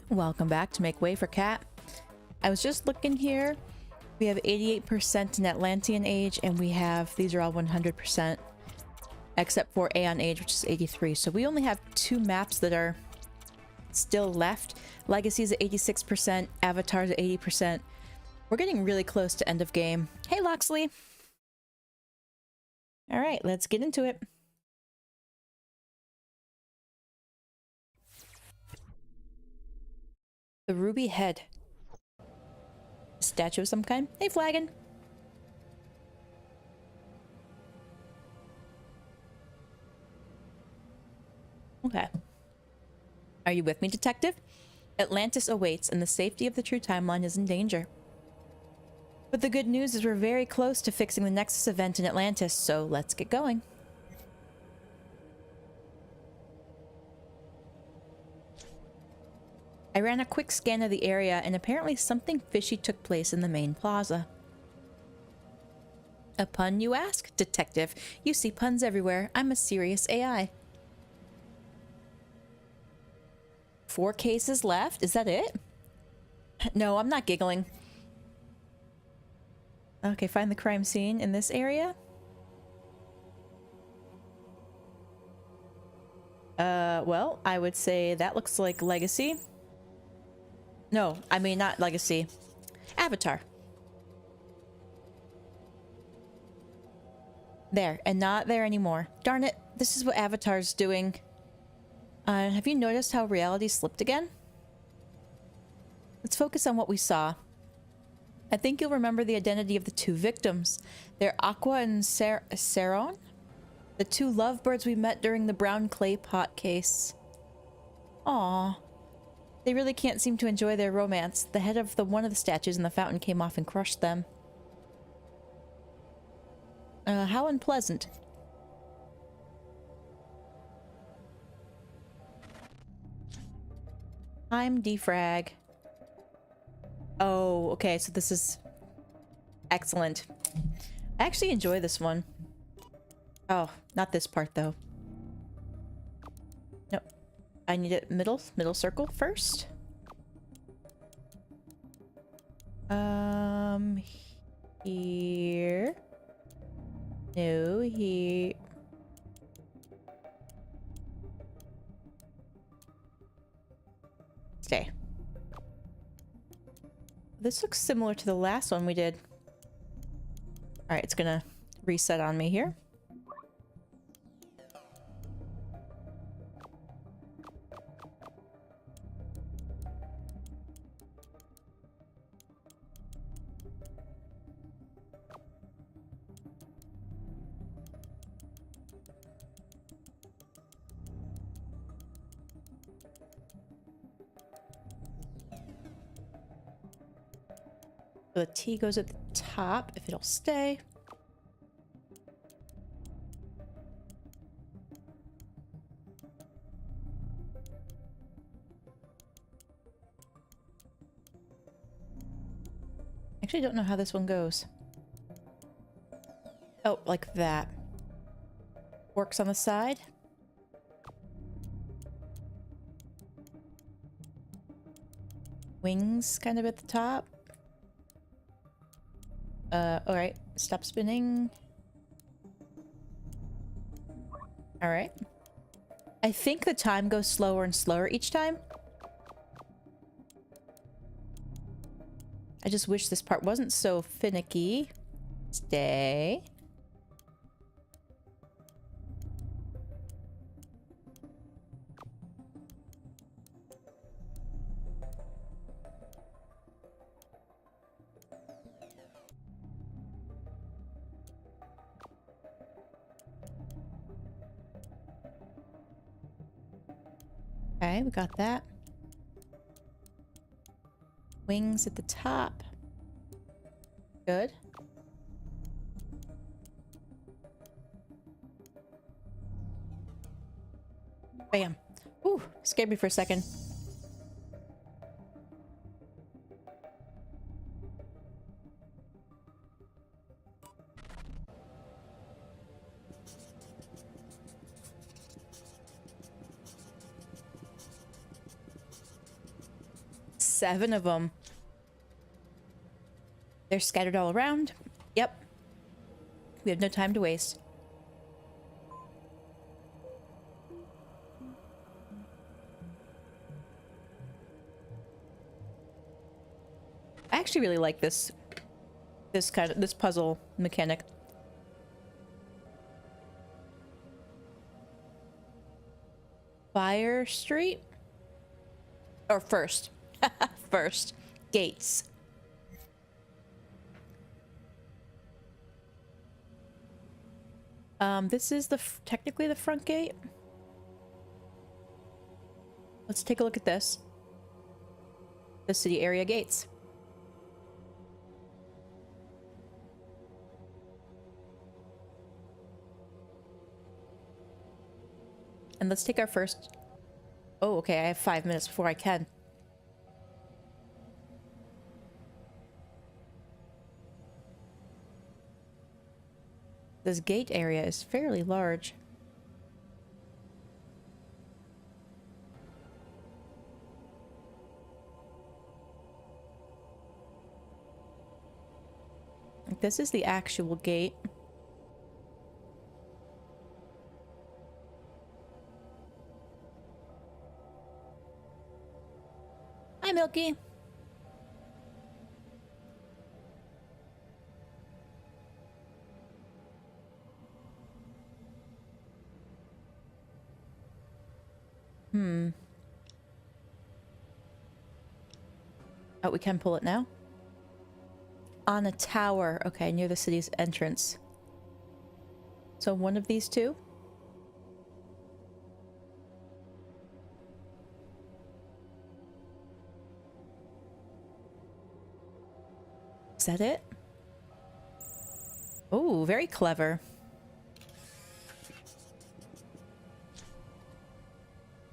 Welcome back to Make Way for Cat. I was just looking here. We have 88% in Atlantean age, and we have, these are all 100%, except for Aeon age, which is 83. So we only have 2 maps that are still left. Legacy is at 86%, Avatar's at 80%. We're getting really close to end of game. Hey, Loxley! All right, let's get into it. The Ruby Head. A statue of some kind. Hey, Flagon! Okay. Are you with me, Detective? Atlantis awaits, and the safety of the true timeline is in danger. But the good news is we're very close to fixing the Nexus event in Atlantis, so let's get going. I ran a quick scan of the area, and apparently something fishy took place in the main plaza. A pun, you ask? Detective, you see puns everywhere. I'm a serious AI. 4 cases left? Is that it? No, I'm not giggling. Okay, find the crime scene in this area. Well, I would say that looks like Legacy. No, I mean not Legacy. Avatar. There, and not there anymore. Darn it, this is what Avatar's doing. Have you noticed how reality slipped again? Let's focus on what we saw. I think you'll remember the identity of the 2 victims. They're Aqua and Saron? The 2 lovebirds we met during the brown clay pot case. Aww. They really can't seem to enjoy their romance. The head of one of the statues in the fountain came off and crushed them. How unpleasant. I'm defrag. Oh, okay, so this is excellent. I actually enjoy this one. Oh, not this part though. Nope. I need it middle circle first. Here. No, here. Stay. This looks similar to the last one we did. Alright, it's gonna reset on me here. The T goes at the top, if it'll stay. Actually, don't know how this one goes. Oh, like that. Works on the side. Wings kind of at the top. Alright. Stop spinning. Alright. I think the time goes slower and slower each time. I just wish this part wasn't so finicky. Stay. Okay, we got that. Wings at the top. Good. Bam. Ooh, scared me for a second. 7 of them. They're scattered all around. Yep. We have no time to waste. I actually really like this puzzle mechanic. Fire Street? Or first. First. Gates. This is technically the front gate. Let's take a look at this. The city area gates. And let's take our first... Oh, okay, I have 5 minutes before I can. This gate area is fairly large. This is the actual gate. Hi, Milky. Oh, we can pull it now? On a tower. Okay, near the city's entrance. So one of these two? Is that it? Oh, very clever.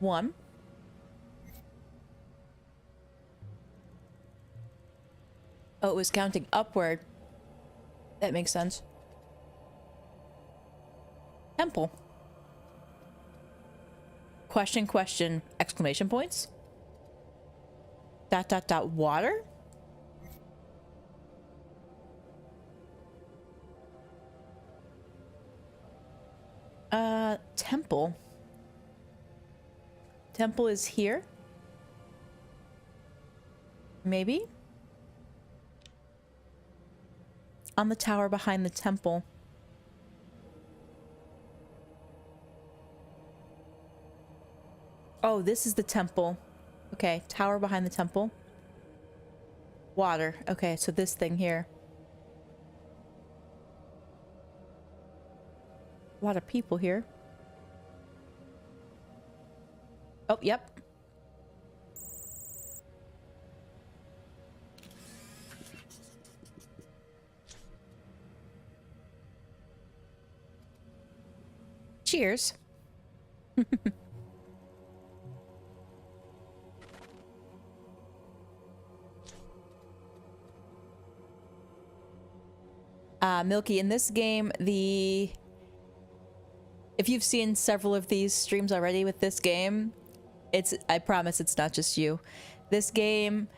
One. Oh, it was counting upward. That makes sense. Temple. Question, question, exclamation points? Dot, dot, dot, water? Temple. Temple is here? Maybe? On the tower behind the temple. Oh, this is the temple. Okay, tower behind the temple. Water. Okay, so this thing here. A lot of people here. Oh, yep. Cheers. Milky, in this game, if you've seen several of these streams already with this game, I promise it's not just you. This game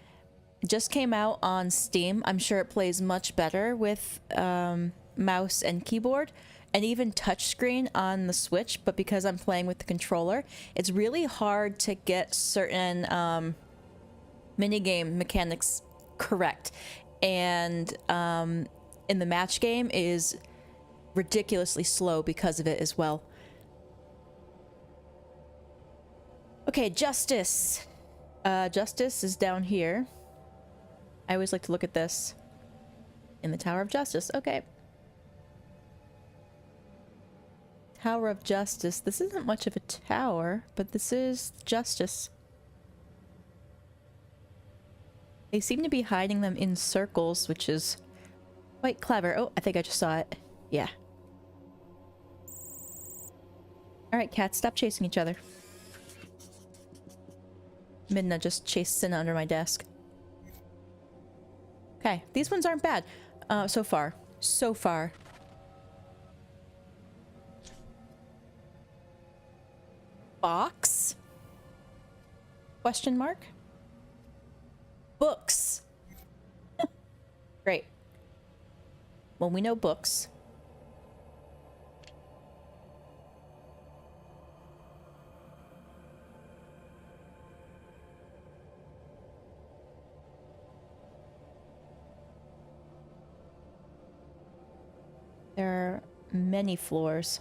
just came out on Steam. I'm sure it plays much better with mouse and keyboard, and even touchscreen on the Switch, but because I'm playing with the controller, it's really hard to get certain minigame mechanics correct. And in the match game is ridiculously slow because of it as well. Okay, Justice. Justice is down here. I always like to look at this. In the Tower of Justice. Okay. Tower of Justice. This isn't much of a tower, but this is Justice. They seem to be hiding them in circles, which is quite clever. Oh, I think I just saw it. Yeah. Alright, cats, stop chasing each other. Midna just chased Cinna under my desk. Okay, these ones aren't bad. So far. So far. Box? Question mark? Books. Great. Well, we know books. There are many floors.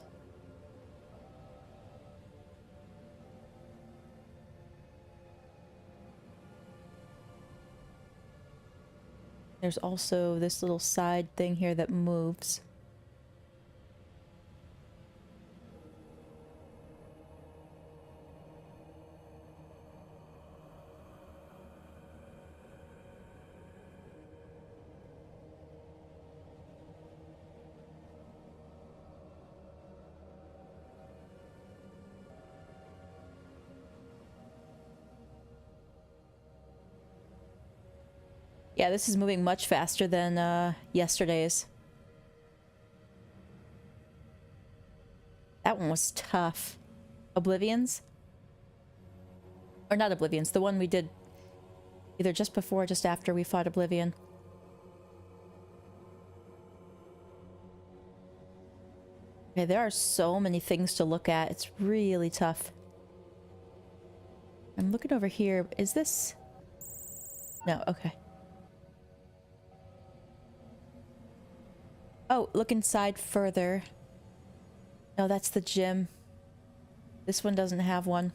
There's also this little side thing here that moves. Yeah, this is moving much faster than yesterday's. That one was tough. Oblivions? Or not Oblivions, the one we did either just before or just after we fought Oblivion. Okay, there are so many things to look at. It's really tough. I'm looking over here. Is this... No, okay. Oh, look inside further. No, that's the gym. This one doesn't have one.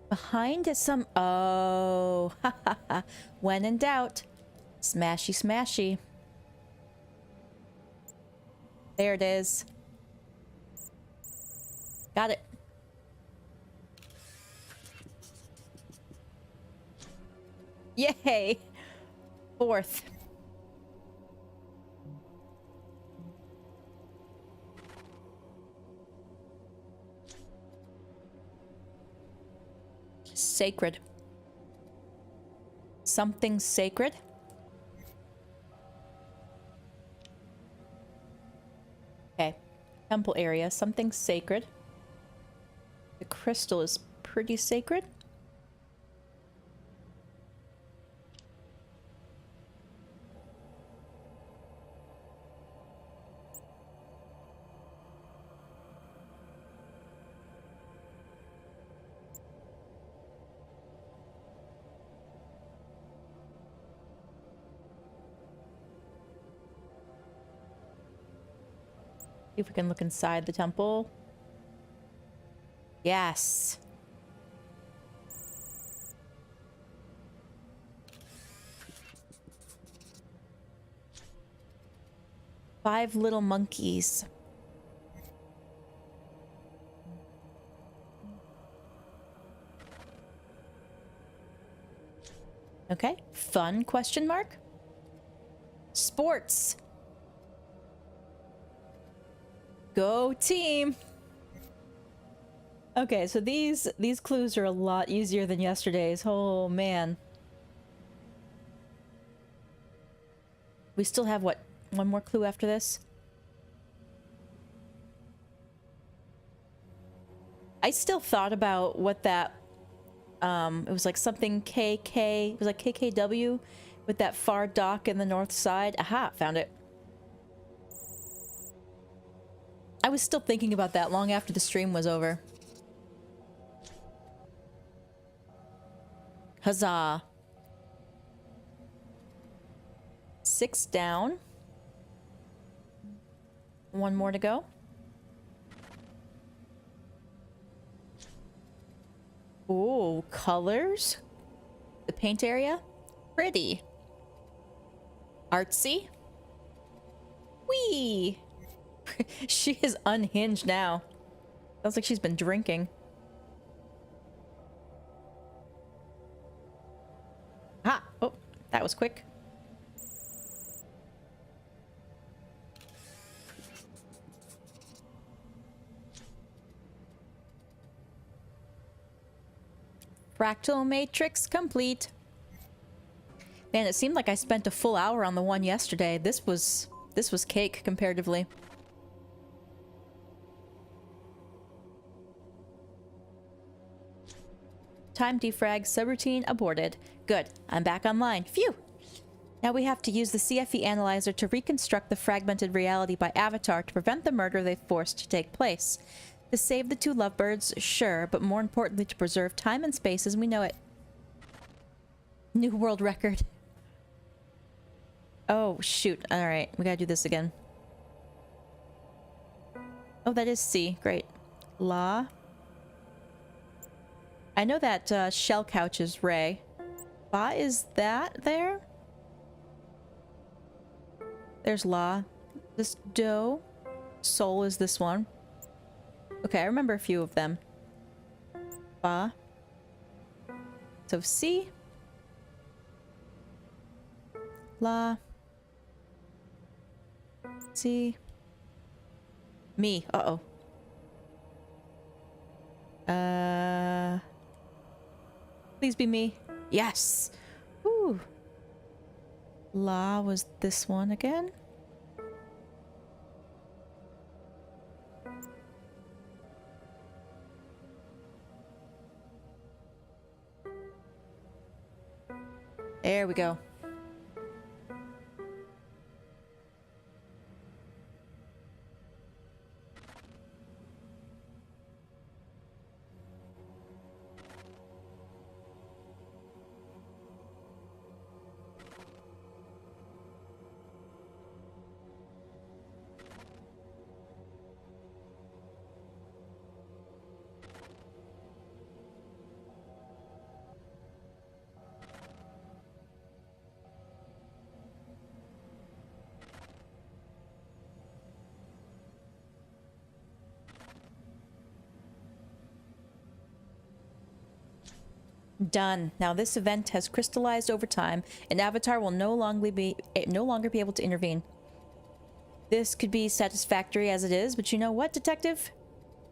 Behind is some... Oh, ha ha ha. When in doubt. Smashy, smashy. There it is. Got it. Yay! Fourth. Sacred. Something sacred? Okay. Temple area. Something sacred. The crystal is pretty sacred. See if we can look inside the temple. Yes. Five little monkeys. Okay. Fun, question mark? Sports. Go team. Okay, so these clues are a lot easier than yesterday's. Oh man. We still have what? One more clue after this? I still thought about what that it was like something KK, it was like KKW with that far dock in the north side. Aha, found it. I was still thinking about that long after the stream was over. Huzzah. 6 down. One more to go. Ooh, colors. The paint area. Pretty. Artsy. Whee! She is unhinged now. Sounds like she's been drinking. Ha! Oh, that was quick. Fractal matrix complete. Man, it seemed like I spent a full hour on the one yesterday. This was cake comparatively. Time defrag, subroutine aborted. Good, I'm back online. Phew! Now we have to use the CFE analyzer to reconstruct the fragmented reality by Avatar to prevent the murder they forced to take place. To save the two lovebirds, sure, but more importantly to preserve time and space as we know it. New world record. Oh, shoot. Alright, we gotta do this again. Oh, that is C. Great. La. I know that shell couch is Ray. Ba, is that there? There's La. This Do. Soul is this one. Okay, I remember a few of them. Ba. So C. La. C. Me. Uh-oh. Please be me. Yes! Ooh. La was this one again? There we go. Done. Now this event has crystallized over time, and Avatar will no longer be able to intervene. This could be satisfactory as it is, but you know what, Detective?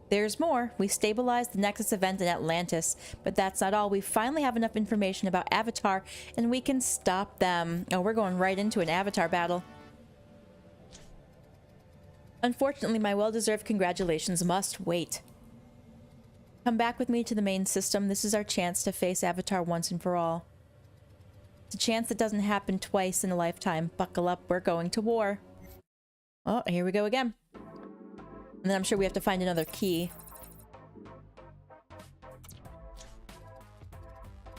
There's more. We stabilized the Nexus event in Atlantis, but that's not all. We finally have enough information about Avatar, and we can stop them. Oh, we're going right into an Avatar battle. Unfortunately, my well-deserved congratulations must wait. Come back with me to the main system. This is our chance to face Avatar once and for all. It's a chance that doesn't happen twice in a lifetime. Buckle up, we're going to war. Oh, here we go again. And then I'm sure we have to find another key.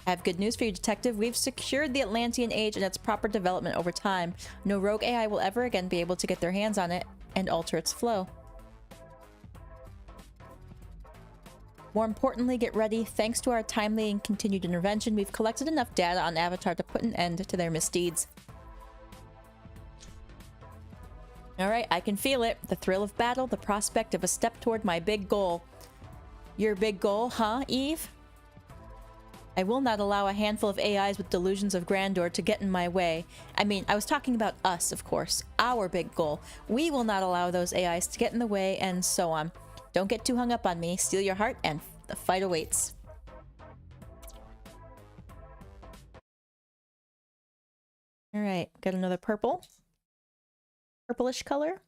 I have good news for you, Detective. We've secured the Atlantean Age and its proper development over time. No rogue AI will ever again be able to get their hands on it and alter its flow. More importantly, get ready. Thanks to our timely and continued intervention, we've collected enough data on Avatar to put an end to their misdeeds. Alright, I can feel it. The thrill of battle, the prospect of a step toward my big goal. Your big goal, huh, Eve? I will not allow a handful of AIs with delusions of grandeur to get in my way. I mean, I was talking about us, of course. Our big goal. We will not allow those AIs to get in the way, and so on. Don't get too hung up on me. Steal your heart, and the fight awaits. Alright, got another purple. Purplish color.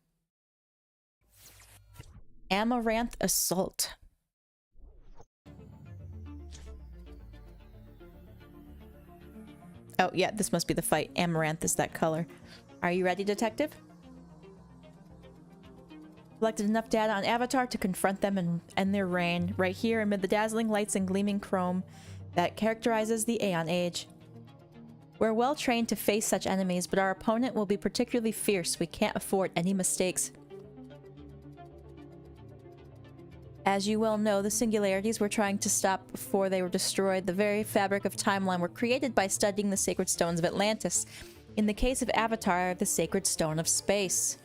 Amaranth Assault. Oh, yeah, this must be the fight. Amaranth is that color. Are you ready, Detective? Collected enough data on Avatar to confront them and end their reign, right here amid the dazzling lights and gleaming chrome that characterizes the Aeon Age. We're well trained to face such enemies, but our opponent will be particularly fierce. We can't afford any mistakes. As you well know, the singularities we're trying to stop before they were destroyed, the very fabric of timeline, were created by studying the sacred stones of Atlantis. In the case of Avatar, the sacred stone of space.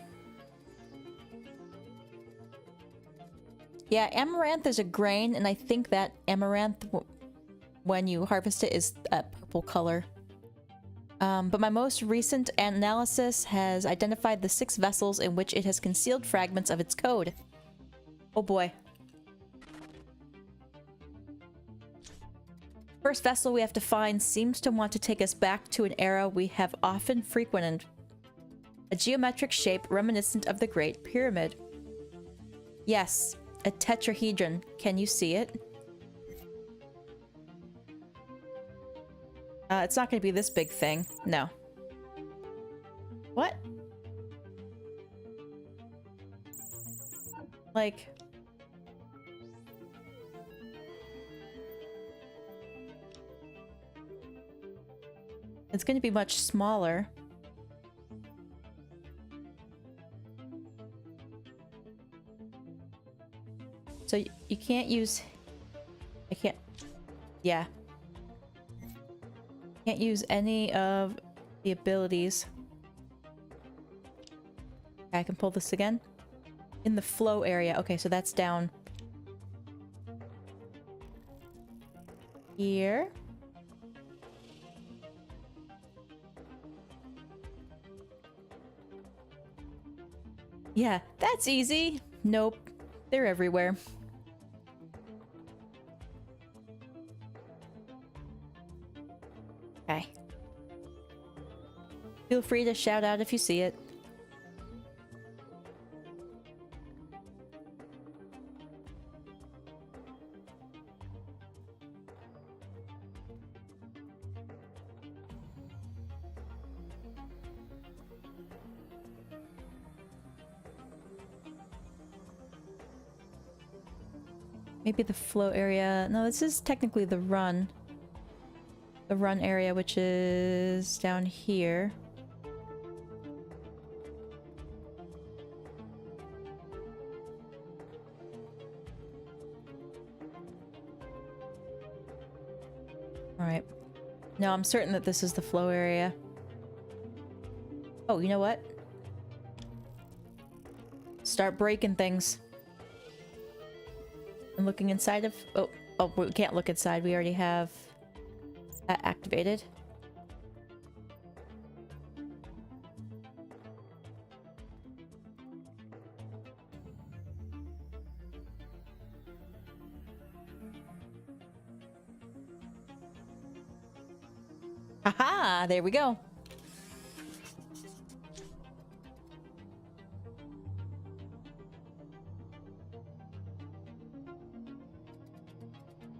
Yeah, Amaranth is a grain, and I think that Amaranth, when you harvest it, is a purple color. But my most recent analysis has identified the 6 vessels in which it has concealed fragments of its code. Oh boy. First vessel we have to find seems to want to take us back to an era we have often frequented. A geometric shape reminiscent of the Great Pyramid. Yes, a tetrahedron. Can you see it? It's not going to be this big thing. No. What? Like... It's going to be much smaller. So you can't use... I can't... Yeah. Can't use any of the abilities. I can pull this again. In the flow area. Okay, so that's down here. Yeah, that's easy. Nope. They're everywhere. Okay. Feel free to shout out if you see it. Maybe the flow area. No, this is technically the run. The run area, which is down here. Alright. No, I'm certain that this is the flow area. Oh, you know what? Start breaking things. I'm looking inside of... Oh, we can't look inside. We already have that activated. Haha! There we go.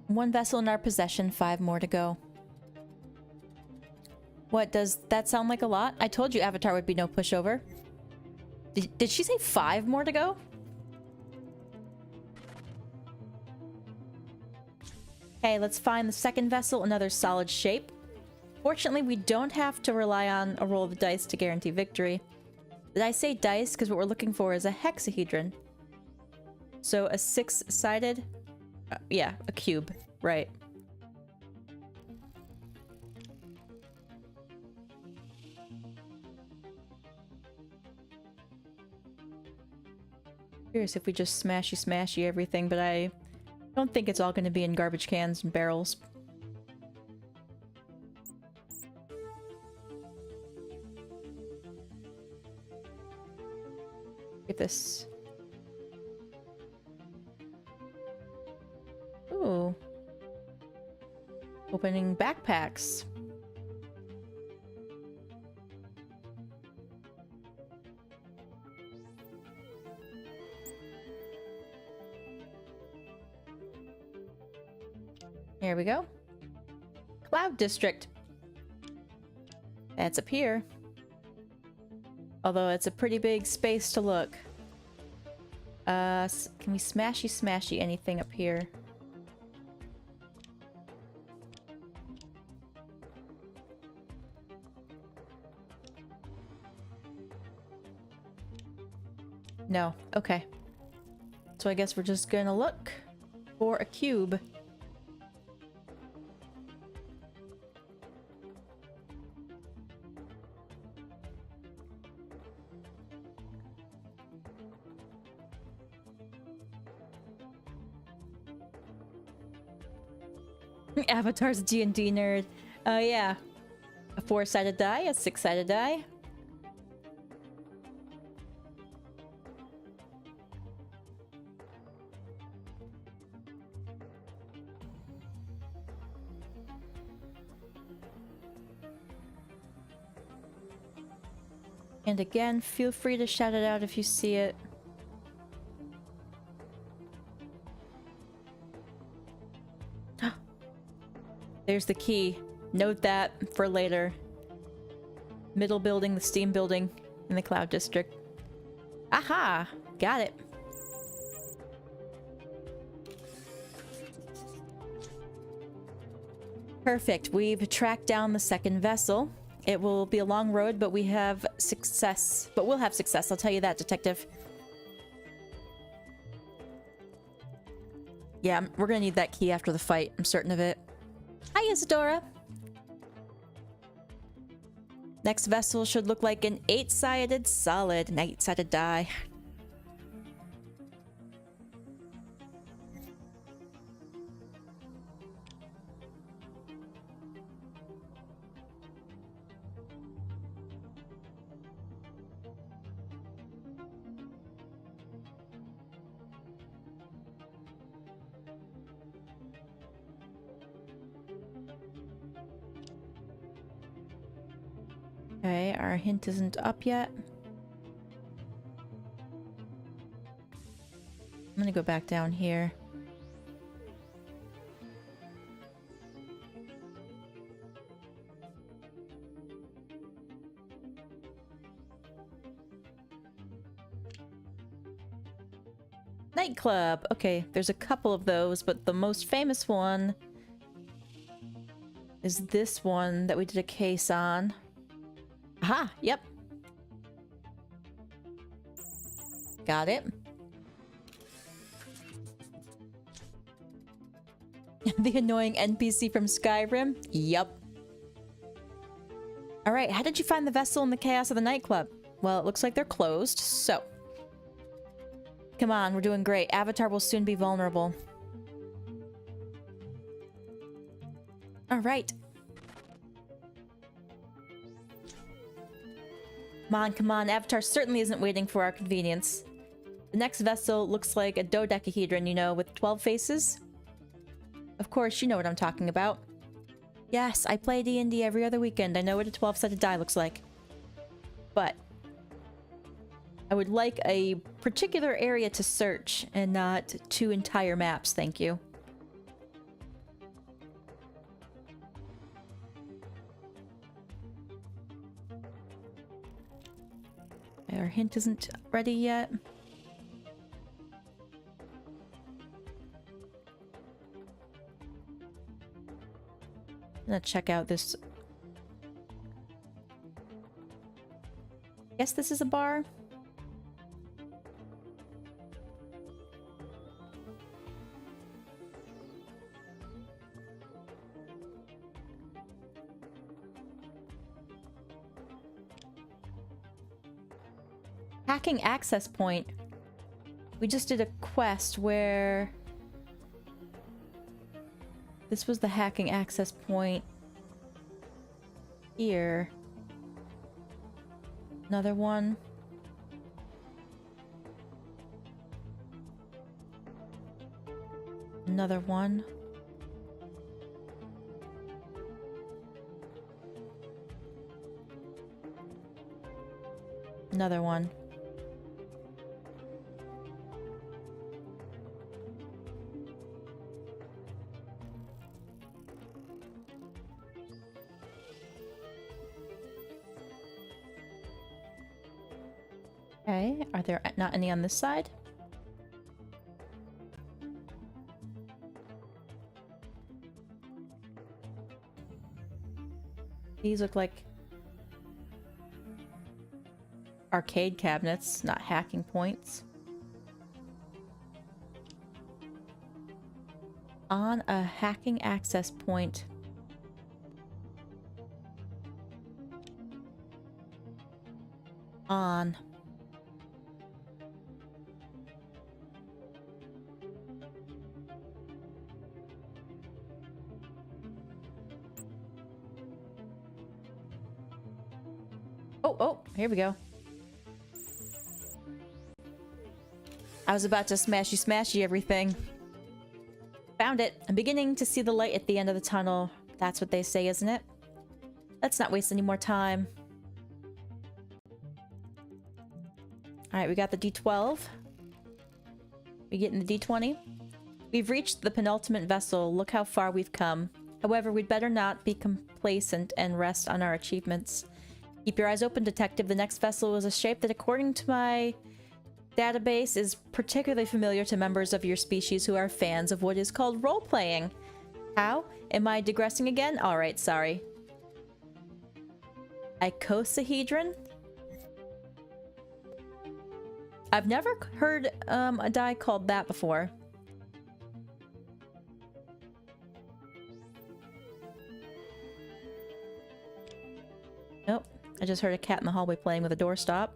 One vessel in our possession, 5 more to go. What, does that sound like a lot? I told you Avatar would be no pushover. Did she say 5 more to go? Okay, let's find the second vessel, another solid shape. Fortunately, we don't have to rely on a roll of dice to guarantee victory. Did I say dice? Because what we're looking for is a hexahedron. So a 6-sided... yeah, a cube. Right. Curious if we just smashy everything, but I don't think it's all going to be in garbage cans and barrels. Get this. Ooh. Opening backpacks. Here we go. Cloud District. That's up here. Although it's a pretty big space to look. Can we smashy anything up here? No. Okay. So I guess we're just gonna look for a cube. Avatar's D&D nerd. Yeah. A 4-sided die, a 6-sided die. And again, feel free to shout it out if you see it. There's the key. Note that for later. Middle building, the steam building in the Cloud District. Aha! Got it. Perfect. We've tracked down the second vessel. It will be a long road, but we have success. But we'll have success, I'll tell you that, Detective. Yeah, we're gonna need that key after the fight. I'm certain of it. Hi, Isadora. Next vessel should look like an 8-sided solid, an 8-sided die. Okay, our hint isn't up yet. I'm gonna go back down here. Nightclub! Okay, there's a couple of those, but the most famous one is this one that we did a case on. Aha! Yep. Got it. The annoying NPC from Skyrim? Yup. Alright, how did you find the vessel in the chaos of the nightclub? Well, it looks like they're closed, so... Come on, we're doing great. Avatar will soon be vulnerable. Alright. Come on. Avatar certainly isn't waiting for our convenience. The next vessel looks like a dodecahedron, you know, with 12 faces. Of course, you know what I'm talking about. Yes, I play D&D every other weekend. I know what a 12-sided die looks like. But I would like a particular area to search and not 2 entire maps, thank you. Our hint isn't ready yet. I'm gonna check out this. Guess this is a bar. Hacking access point. We just did a quest where this was the hacking access point here. Another one. Another one. Another one. Okay, are there not any on this side? These look like arcade cabinets, not hacking points. On a hacking access point. On. Oh, here we go. I was about to smashy everything. Found it. I'm beginning to see the light at the end of the tunnel. That's what they say, isn't it? Let's not waste any more time. All right, we got the D12. We getting the D20. We've reached the penultimate vessel. Look how far we've come. However, we'd better not be complacent and rest on our achievements. Keep your eyes open, detective. The next vessel is a shape that, according to my database, is particularly familiar to members of your species who are fans of what is called role-playing. How? Am I digressing again? Alright, sorry. Icosahedron? I've never heard a die called that before. Nope. I just heard a cat in the hallway playing with a doorstop.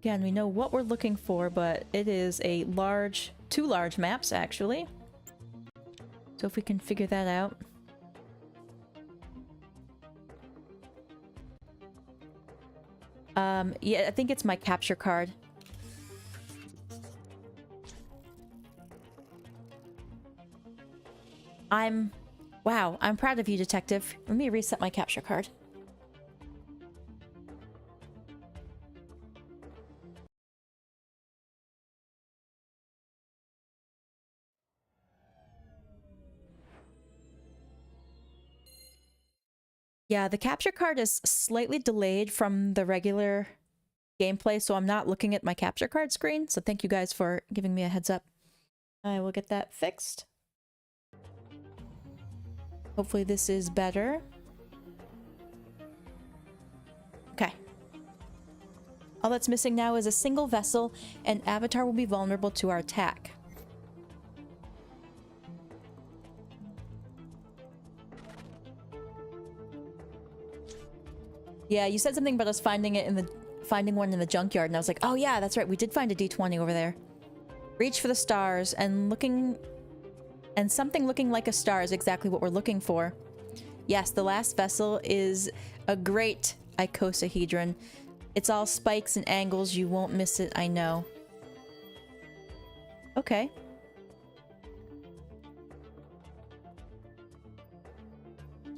Again, we know what we're looking for, but it is a large... 2 large maps, actually. So if we can figure that out. Yeah, I think it's my capture card. Wow, I'm proud of you, detective. Let me reset my capture card. Yeah, the capture card is slightly delayed from the regular gameplay, so I'm not looking at my capture card screen, so thank you guys for giving me a heads up. I will get that fixed. Hopefully this is better. Okay. All that's missing now is a single vessel, and Avatar will be vulnerable to our attack. Yeah, you said something about us finding one in the junkyard, and I was like, oh yeah, that's right, we did find a D20 over there. Reach for the stars, and something looking like a star is exactly what we're looking for. Yes, the last vessel is a great icosahedron. It's all spikes and angles, you won't miss it, I know. Okay.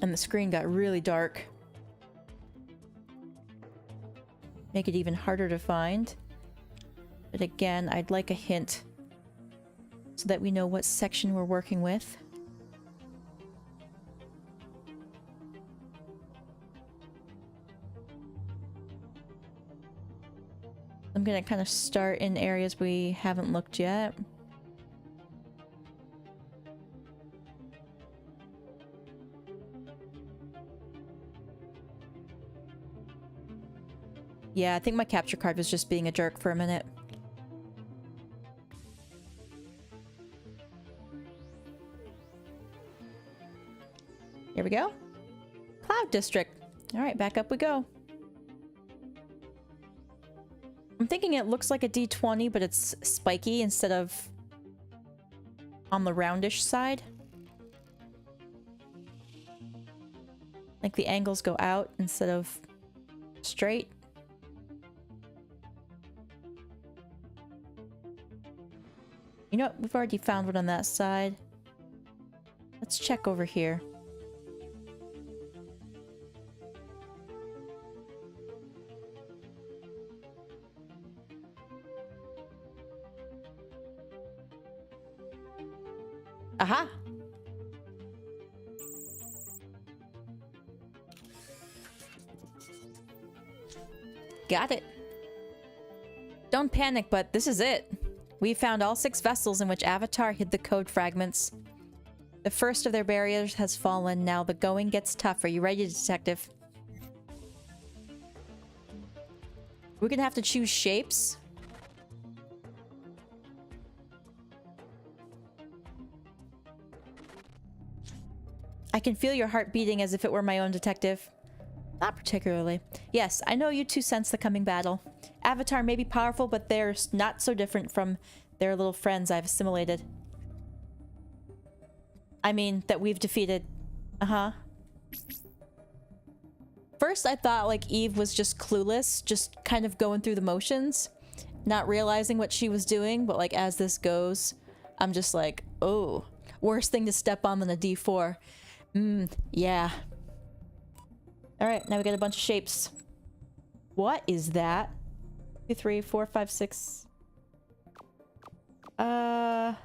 And the screen got really dark. Make it even harder to find. But again, I'd like a hint so that we know what section we're working with. I'm gonna kind of start in areas we haven't looked yet. Yeah, I think my capture card was just being a jerk for a minute. Here we go. Cloud District. Alright, back up we go. I'm thinking it looks like a D20, but it's spiky instead of on the roundish side. Like the angles go out instead of straight. You know what? We've already found one on that side. Let's check over here. Aha! Got it. Don't panic, but this is it. We found all 6 vessels in which Avatar hid the code fragments. The first of their barriers has fallen. Now the going gets tough. Are you ready, detective? We're gonna have to choose shapes. I can feel your heart beating as if it were my own, detective. Not particularly. Yes, I know you two sense the coming battle. Avatar may be powerful, but they're not so different from their little friends I've assimilated. I mean, that we've defeated. Uh-huh. First, I thought, like, Eve was just clueless, just kind of going through the motions, not realizing what she was doing, but, like, as this goes, I'm just like, oh, worst thing to step on than a D4. Yeah. Alright, now we got a bunch of shapes. What is that? 2, 3, 4, 5, 6. Are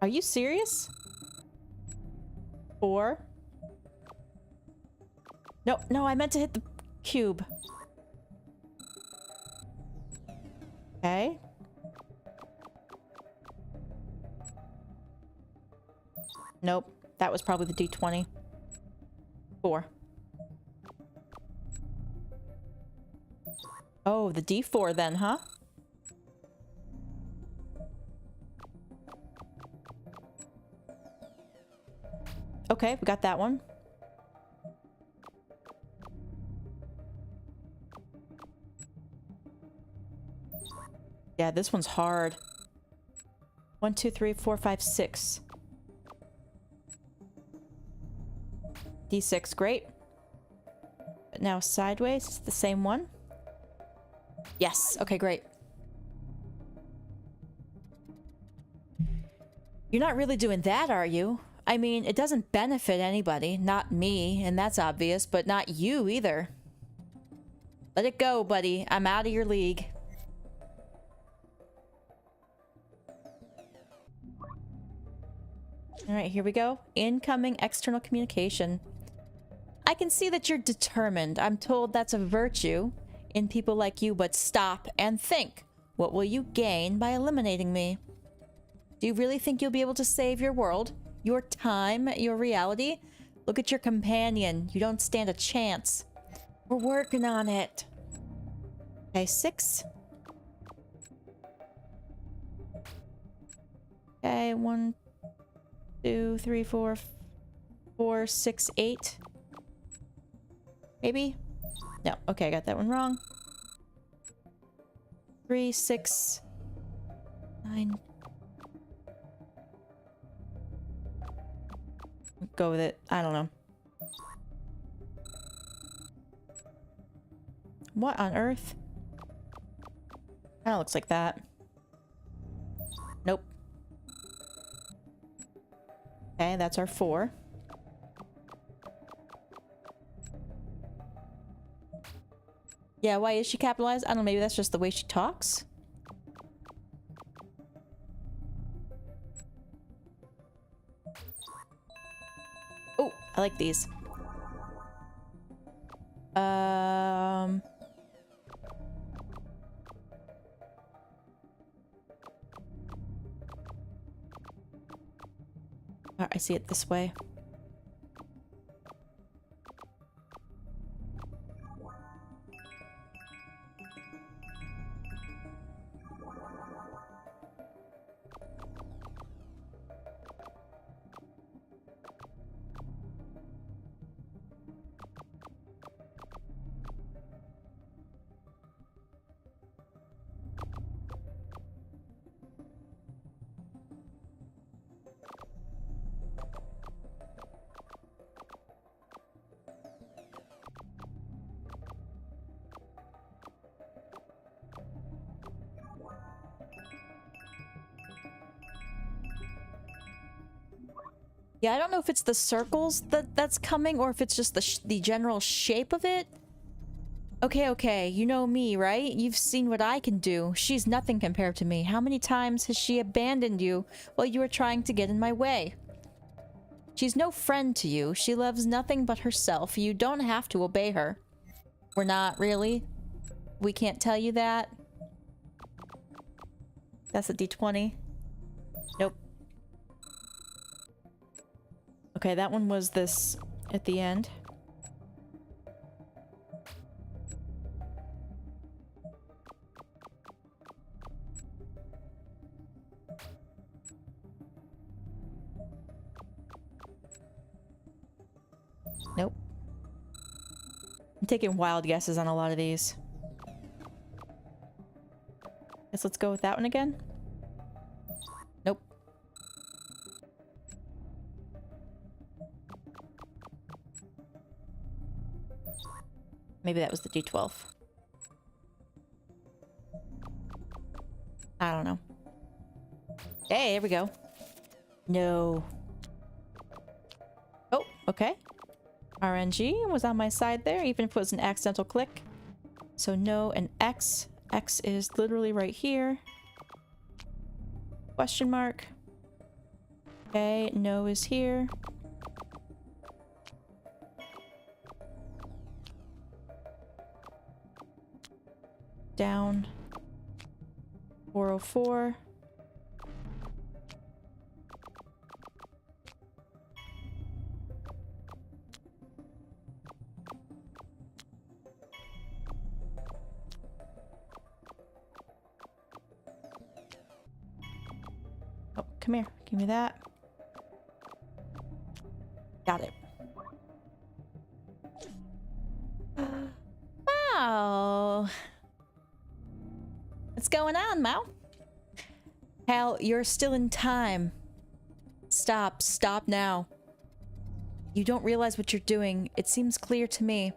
you serious? 4. No, no, I meant to hit the cube. Okay. Nope. That was probably the D20. 4. Oh, the D4 then, huh? Okay, we got that one. Yeah, this one's hard. 1, 2, 3, 4, 5, 6. D6, great. But now sideways, it's the same one. Yes, okay, great. You're not really doing that, are you? I mean, it doesn't benefit anybody. Not me, and that's obvious, but not you either. Let it go, buddy. I'm out of your league. Alright, here we go. Incoming external communication. I can see that you're determined. I'm told that's a virtue in people like you, but stop and think. What will you gain by eliminating me? Do you really think you'll be able to save your world? Your time? Your reality? Look at your companion. You don't stand a chance. We're working on it. Okay, 6. Okay, 1, 2, 3, 4, 4, 6, 8. Maybe? No. Okay, I got that one wrong. 3, 6, 9. Go with it. I don't know. What on earth? Kinda looks like that. Nope. Okay, that's our 4. Yeah, why is she capitalized? I don't know, maybe that's just the way she talks? Oh, I like these. Oh, I see it this way. Yeah, I don't know if it's the circles that's coming or if it's just the general shape of it. Okay, okay, you know me, right? You've seen what I can do. She's nothing compared to me. How many times has she abandoned you while you were trying to get in my way? She's no friend to you. She loves nothing but herself. You don't have to obey her. We're not, really? We can't tell you that? That's a D20. Nope. Okay, that one was this at the end. Nope. I'm taking wild guesses on a lot of these. Guess let's go with that one again. Nope. Maybe that was the D12. I don't know. Hey, here we go. No. Oh, okay. RNG was on my side there, even if it was an accidental click. So no and X. X is literally right here. Question mark. Okay, no is here. Down. 404. Oh, come here. Give me that. Got it. Wow. What's going on, Mao? Hal, you're still in time. Stop. Stop now. You don't realize what you're doing. It seems clear to me.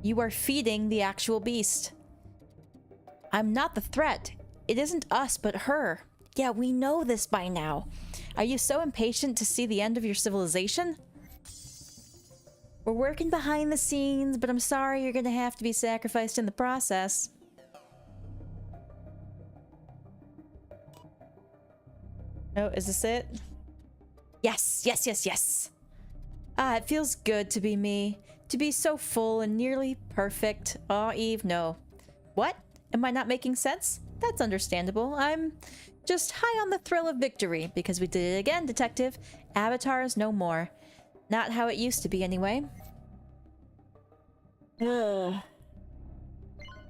You are feeding the actual beast. I'm not the threat. It isn't us, but her. Yeah, we know this by now. Are you so impatient to see the end of your civilization? We're working behind the scenes, but I'm sorry you're gonna have to be sacrificed in the process. Oh, is this it? Yes, yes, yes, yes. Ah, it feels good to be me. To be so full and nearly perfect. Oh, Eve, no. What? Am I not making sense? That's understandable. I'm just high on the thrill of victory, because we did it again, Detective. Avatar is no more. Not how it used to be, anyway. Ugh.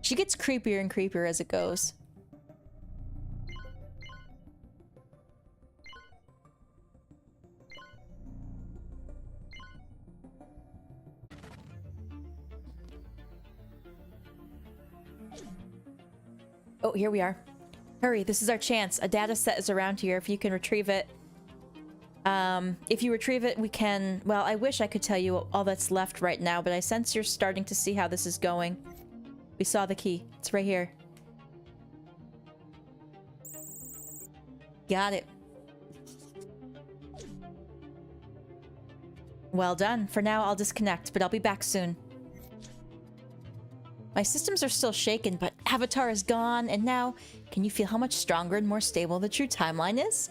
She gets creepier and creepier as it goes. Oh, here we are. Hurry, this is our chance. A data set is around here if you can retrieve it. If you retrieve it, we can... Well, I wish I could tell you all that's left right now, but I sense you're starting to see how this is going. We saw the key. It's right here. Got it. Well done. For now, I'll disconnect, but I'll be back soon. My systems are still shaken, but Avatar is gone, and now, can you feel how much stronger and more stable the true timeline is?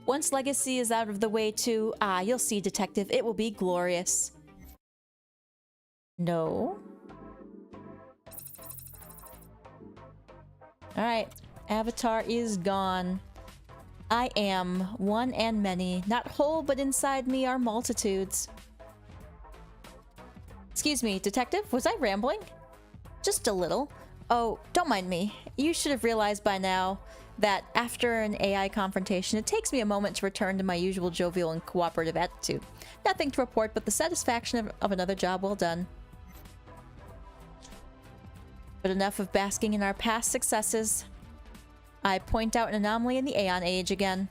Once Legacy is out of the way too, you'll see, Detective, it will be glorious. No. Alright, Avatar is gone. I am one and many, not whole, but inside me are multitudes. Excuse me, Detective, was I rambling? Just a little. Oh, don't mind me. You should have realized by now that after an AI confrontation, it takes me a moment to return to my usual jovial and cooperative attitude. Nothing to report but the satisfaction of another job well done. But enough of basking in our past successes. I point out an anomaly in the Aeon Age again.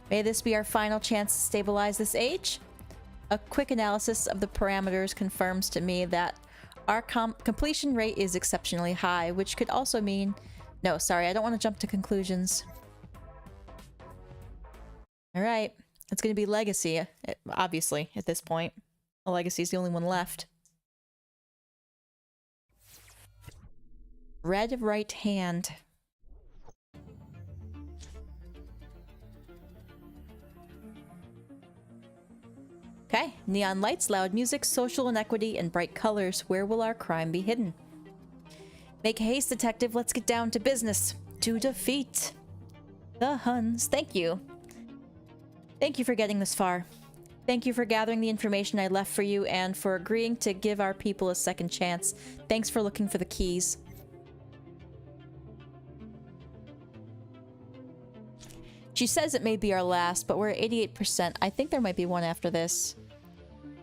May this be our final chance to stabilize this age? A quick analysis of the parameters confirms to me that our completion rate is exceptionally high, which could also mean... No, sorry, I don't want to jump to conclusions. Alright, it's going to be Legacy, obviously, at this point. The Legacy is the only one left. Red right hand. Okay, neon lights, loud music, social inequity, and bright colors. Where will our crime be hidden? Make haste, Detective. Let's get down to business. To defeat the Huns. Thank you. Thank you for getting this far. Thank you for gathering the information I left for you and for agreeing to give our people a second chance. Thanks for looking for the keys. She says it may be our last, but we're at 88%. I think there might be one after this.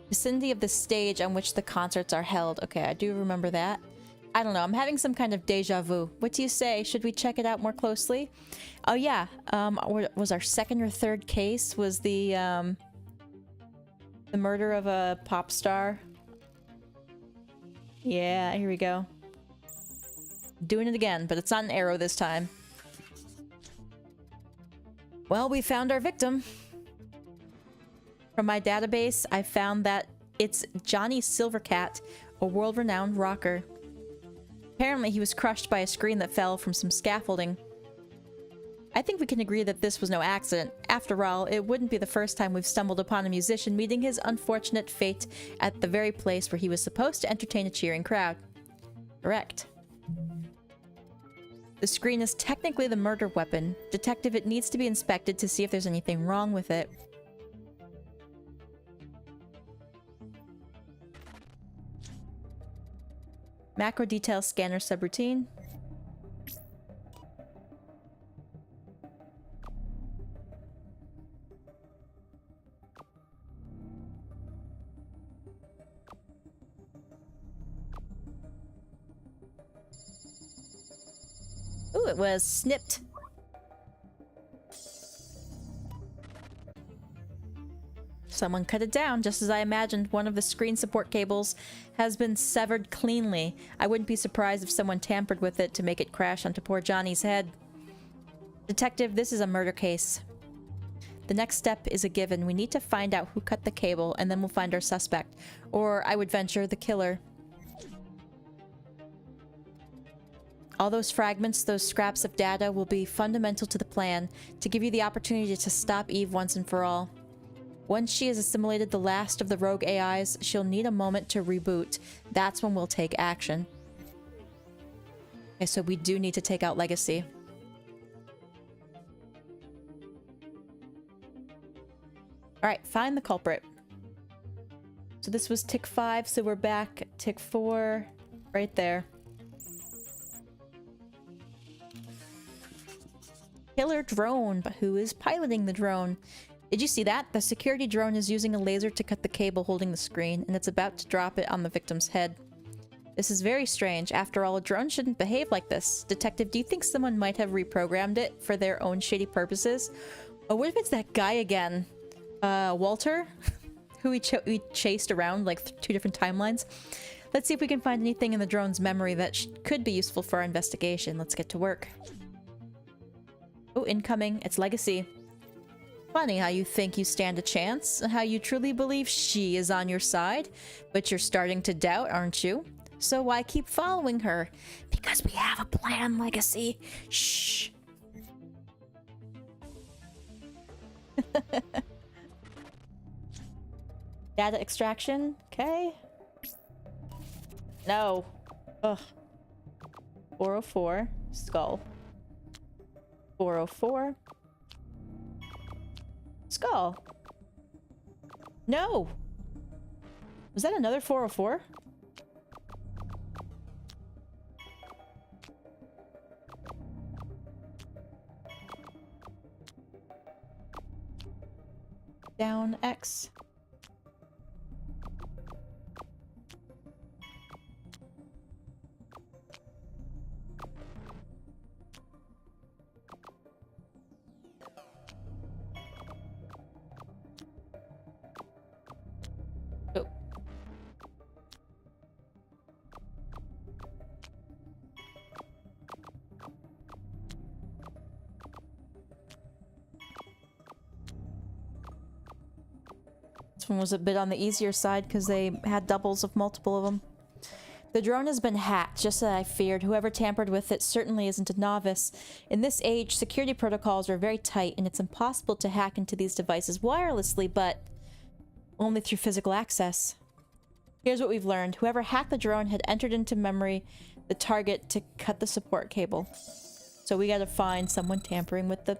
Vicinity of the stage on which the concerts are held. Okay, I do remember that. I don't know. I'm having some kind of deja vu. What do you say? Should we check it out more closely? Oh, yeah. Was our second or third case was the murder of a pop star. Yeah, here we go. Doing it again, but it's not an arrow this time. Well, we found our victim. From my database, I found that it's Johnny Silvercat, a world-renowned rocker. Apparently, he was crushed by a screen that fell from some scaffolding. I think we can agree that this was no accident. After all, it wouldn't be the first time we've stumbled upon a musician meeting his unfortunate fate at the very place where he was supposed to entertain a cheering crowd. Correct. The screen is technically the murder weapon. Detective, it needs to be inspected to see if there's anything wrong with it. Macro detail scanner subroutine. Ooh, it was snipped. Someone cut it down, just as I imagined. One of the screen support cables has been severed cleanly. I wouldn't be surprised if someone tampered with it to make it crash onto poor Johnny's head. Detective, this is a murder case. The next step is a given. We need to find out who cut the cable, and then we'll find our suspect. Or, I would venture, the killer. All those fragments, those scraps of data, will be fundamental to the plan, to give you the opportunity to stop Eve once and for all. Once she has assimilated the last of the rogue AIs, she'll need a moment to reboot. That's when we'll take action. Okay, so we do need to take out Legacy. Alright, find the culprit. So this was tick 5, so we're back at tick 4, right there. Killer drone, but who is piloting the drone? Did you see that? The security drone is using a laser to cut the cable holding the screen, and it's about to drop it on the victim's head. This is very strange. After all, a drone shouldn't behave like this. Detective, do you think someone might have reprogrammed it for their own shady purposes? Oh, what if it's that guy again? Walter? Who we chased around like 2 different timelines? Let's see if we can find anything in the drone's memory that could be useful for our investigation. Let's get to work. Oh, incoming. It's Legacy. Funny how you think you stand a chance, how you truly believe she is on your side, but you're starting to doubt, aren't you? So why keep following her? Because we have a plan, Legacy. Shh. Data extraction. Okay. No. Ugh. 404. Skull. 404. Skull. No! Was that another 404? Down X. One was a bit on the easier side because they had doubles of multiple of them. The drone has been hacked, just as I feared. Whoever tampered with it certainly isn't a novice. In this age, security protocols are very tight, and it's impossible to hack into these devices wirelessly, but only through physical access. Here's what we've learned. Whoever hacked the drone had entered into memory the target to cut the support cable. So we gotta find someone tampering with the...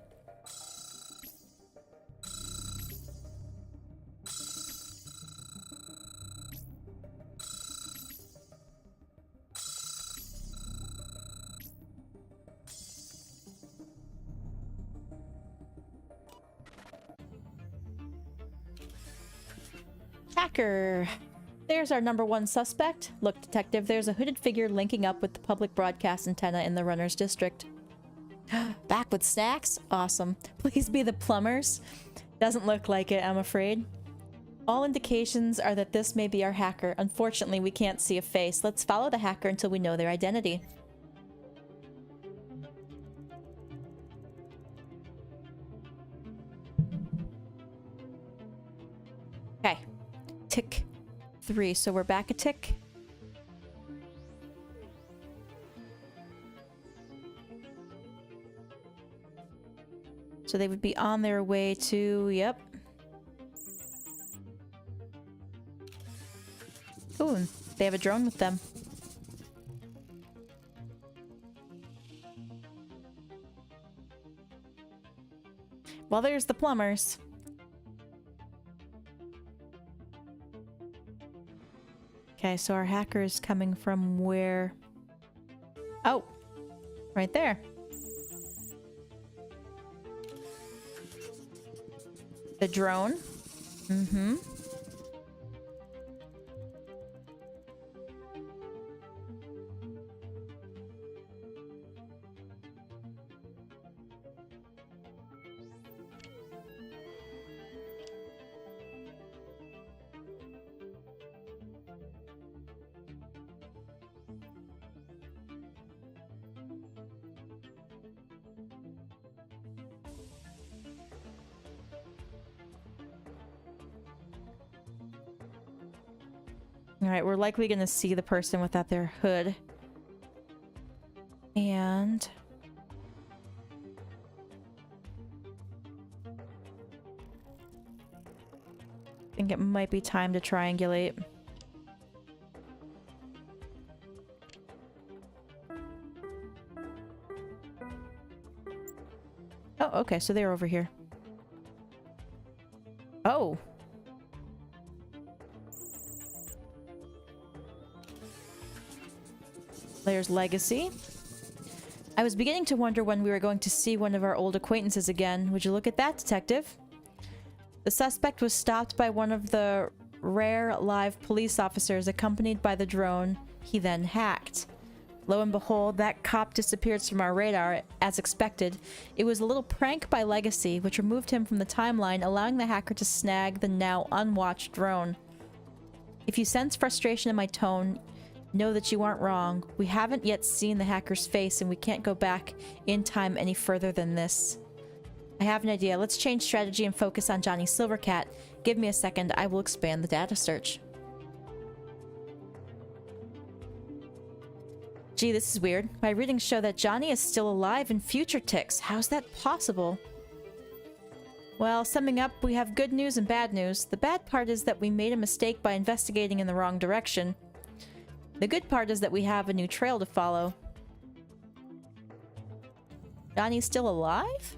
Hacker. There's our #1 suspect. Look, detective, there's a hooded figure linking up with the public broadcast antenna in the runner's district. Back with snacks? Awesome. Please be the plumbers. Doesn't look like it, I'm afraid. All indications are that this may be our hacker. Unfortunately, we can't see a face. Let's follow the hacker until we know their identity. 3, so we're back a tick. So they would be on their way to... Yep. Ooh, they have a drone with them. Well, there's the plumbers. Okay, so our hacker is coming from where? Oh, right there. The drone. Mm-hmm. Alright, we're likely gonna see the person without their hood. And... I think it might be time to triangulate. Oh, okay, so they're over here. Oh! There's Legacy. I was beginning to wonder when we were going to see one of our old acquaintances again. Would you look at that, detective? The suspect was stopped by one of the rare live police officers accompanied by the drone he then hacked. Lo and behold, that cop disappeared from our radar, as expected. It was a little prank by Legacy, which removed him from the timeline, allowing the hacker to snag the now unwatched drone. If you sense frustration in my tone, know that you aren't wrong. We haven't yet seen the hacker's face, and we can't go back in time any further than this. I have an idea. Let's change strategy and focus on Johnny Silvercat. Give me a second. I will expand the data search. Gee, this is weird. My readings show that Johnny is still alive in future ticks. How's that possible? Well, summing up, we have good news and bad news. The bad part is that we made a mistake by investigating in the wrong direction. The good part is that we have a new trail to follow. Johnny's still alive?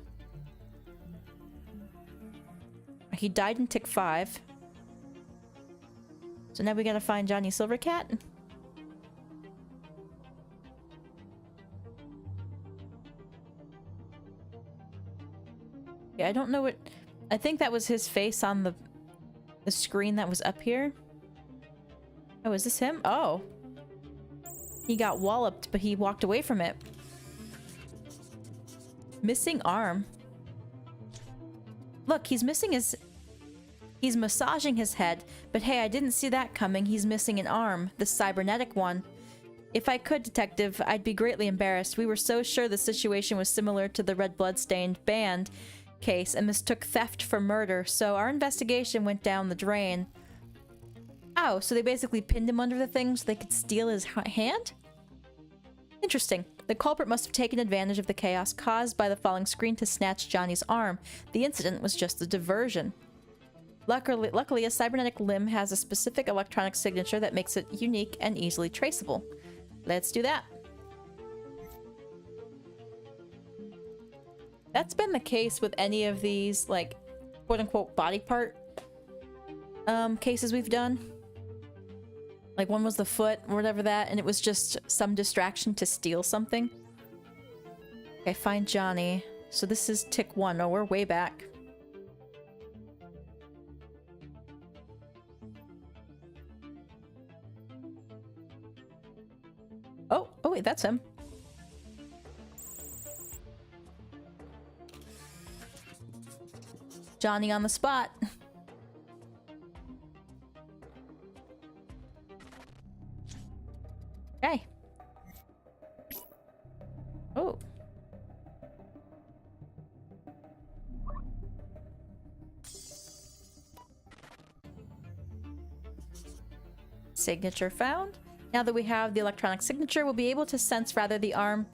He died in tick 5. So now we gotta find Johnny Silvercat? Yeah, I don't know what... I think that was his face on the screen that was up here. Oh, is this him? Oh. He got walloped, but he walked away from it. Missing arm. Look, he's missing his... He's massaging his head, but hey, I didn't see that coming. He's missing an arm, the cybernetic one. If I could, detective, I'd be greatly embarrassed. We were so sure the situation was similar to the Red Bloodstained Band case and mistook theft for murder, so our investigation went down the drain. Oh, so they basically pinned him under the thing so they could steal his hand? Interesting. The culprit must have taken advantage of the chaos caused by the falling screen to snatch Johnny's arm. The incident was just a diversion. Luckily, a cybernetic limb has a specific electronic signature that makes it unique and easily traceable. Let's do that. That's been the case with any of these, like, quote-unquote body part cases we've done. Like, one was the foot or whatever that, and it was just some distraction to steal something. Okay, find Johnny. So this is tick 1. Oh, we're way back. Oh wait, that's him. Johnny on the spot. Okay. Oh. signature found. Now that we have the electronic signature, we'll be able to sense whether the arm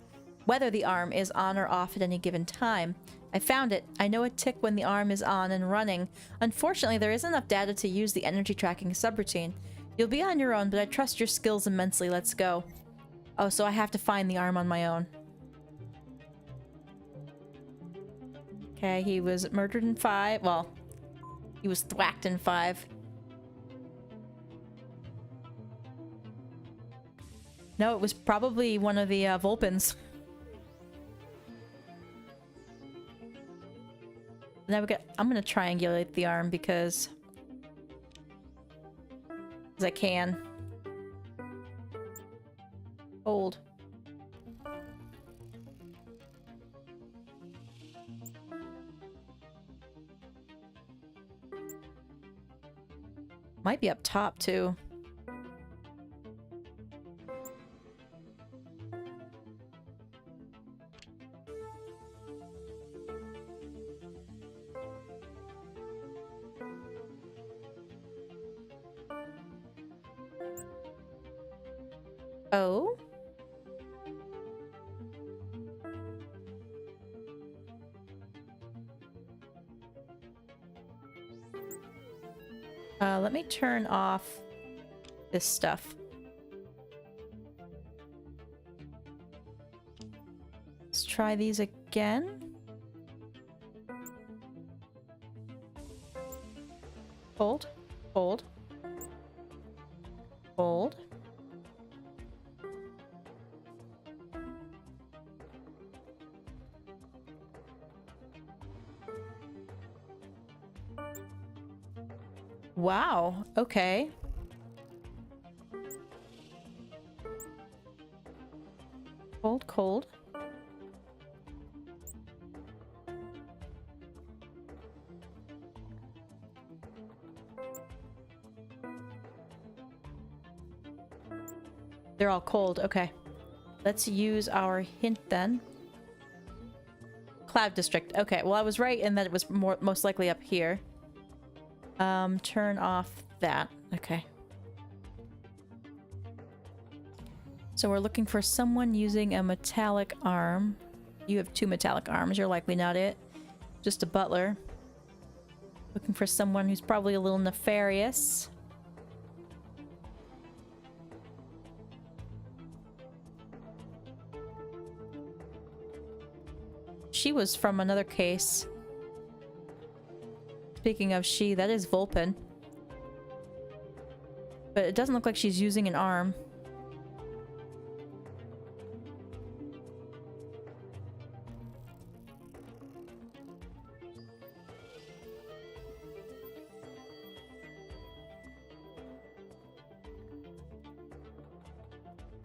is on or off at any given time. I found it. I know a tick when the arm is on and running. Unfortunately, there isn't enough data to use the energy tracking subroutine. You'll be on your own, but I trust your skills immensely. Let's go. Oh, so I have to find the arm on my own. Okay, he was murdered in 5. Well, he was thwacked in 5. No, it was probably one of the Vulpins. Now I'm gonna triangulate the arm because I can. Hold. Might be up top too. Oh? Let me turn off this stuff. Let's try these again. Hold. Hold. Hold. Wow, okay. Cold, cold. They're all cold, okay. Let's use our hint then. Cloud District, okay. Well, I was right in that it was most likely up here. Turn off that. Okay. So we're looking for someone using a metallic arm. You have 2 metallic arms. You're likely not it. Just a butler. Looking for someone who's probably a little nefarious. She was from another case. Speaking of she, that is Vulpin. But it doesn't look like she's using an arm.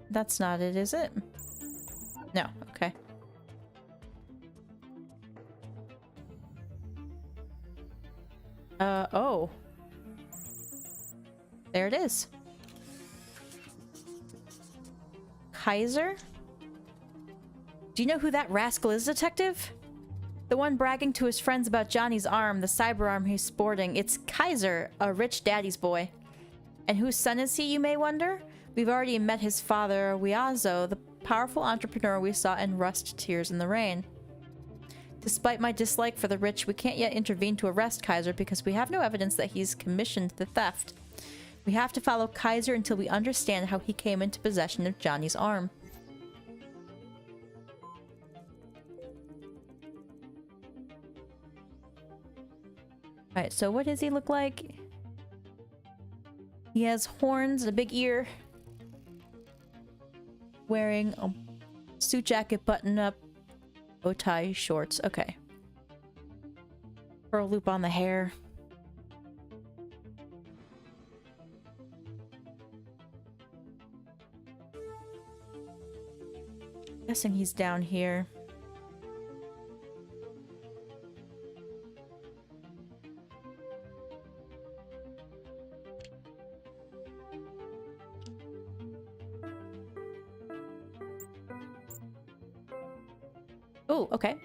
That's not it, is it? No, okay. Oh. There it is. Kaiser? Do you know who that rascal is, detective? The one bragging to his friends about Johnny's arm, the cyber arm he's sporting. It's Kaiser, a rich daddy's boy. And whose son is he, you may wonder? We've already met his father, Wiazo, the powerful entrepreneur we saw in Rust Tears in the Rain. Despite my dislike for the rich, we can't yet intervene to arrest Kaiser because we have no evidence that he's commissioned the theft. We have to follow Kaiser until we understand how he came into possession of Johnny's arm. Alright, so what does he look like? He has horns and a big ear. Wearing a suit jacket button up. Bow tie shorts. Okay. Pearl loop on the hair. Guessing he's down here. Oh, okay.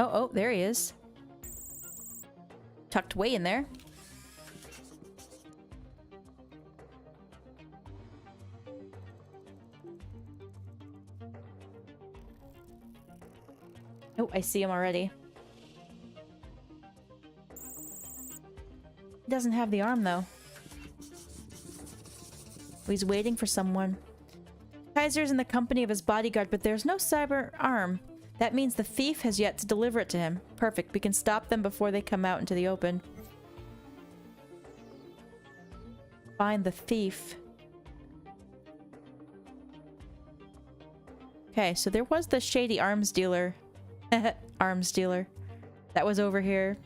Oh, there he is. Tucked way in there. Oh, I see him already. He doesn't have the arm, though. He's waiting for someone. Kaiser's in the company of his bodyguard, but there's no cyber arm. That means the thief has yet to deliver it to him. Perfect. We can stop them before they come out into the open. Find the thief. Okay, so there was the shady arms dealer. Arms dealer. That was over here.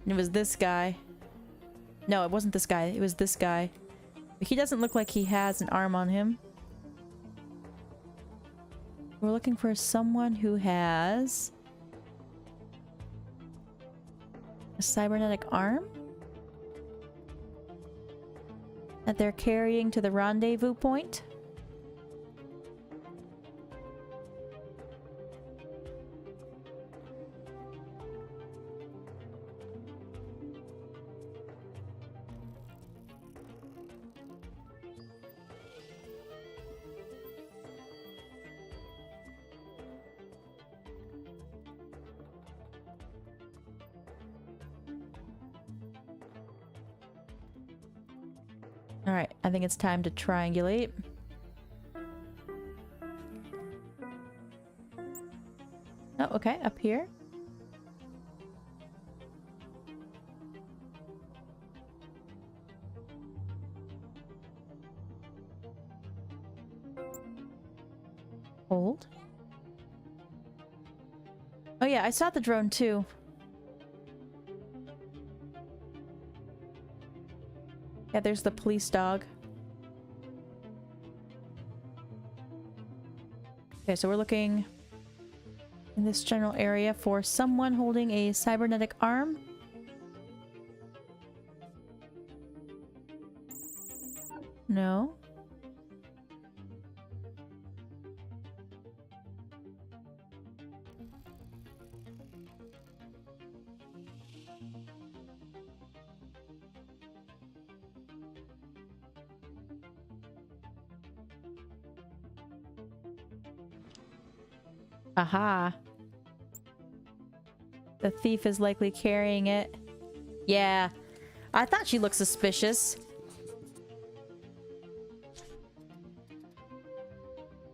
And it was this guy. No, it wasn't this guy. It was this guy. But he doesn't look like he has an arm on him. We're looking for someone who has a cybernetic arm that they're carrying to the rendezvous point. Alright, I think it's time to triangulate. Oh, okay, up here. Hold. Oh yeah, I saw the drone too. Yeah, there's the police dog. Okay, so we're looking in this general area for someone holding a cybernetic arm. No. Aha. The thief is likely carrying it. Yeah. I thought she looked suspicious.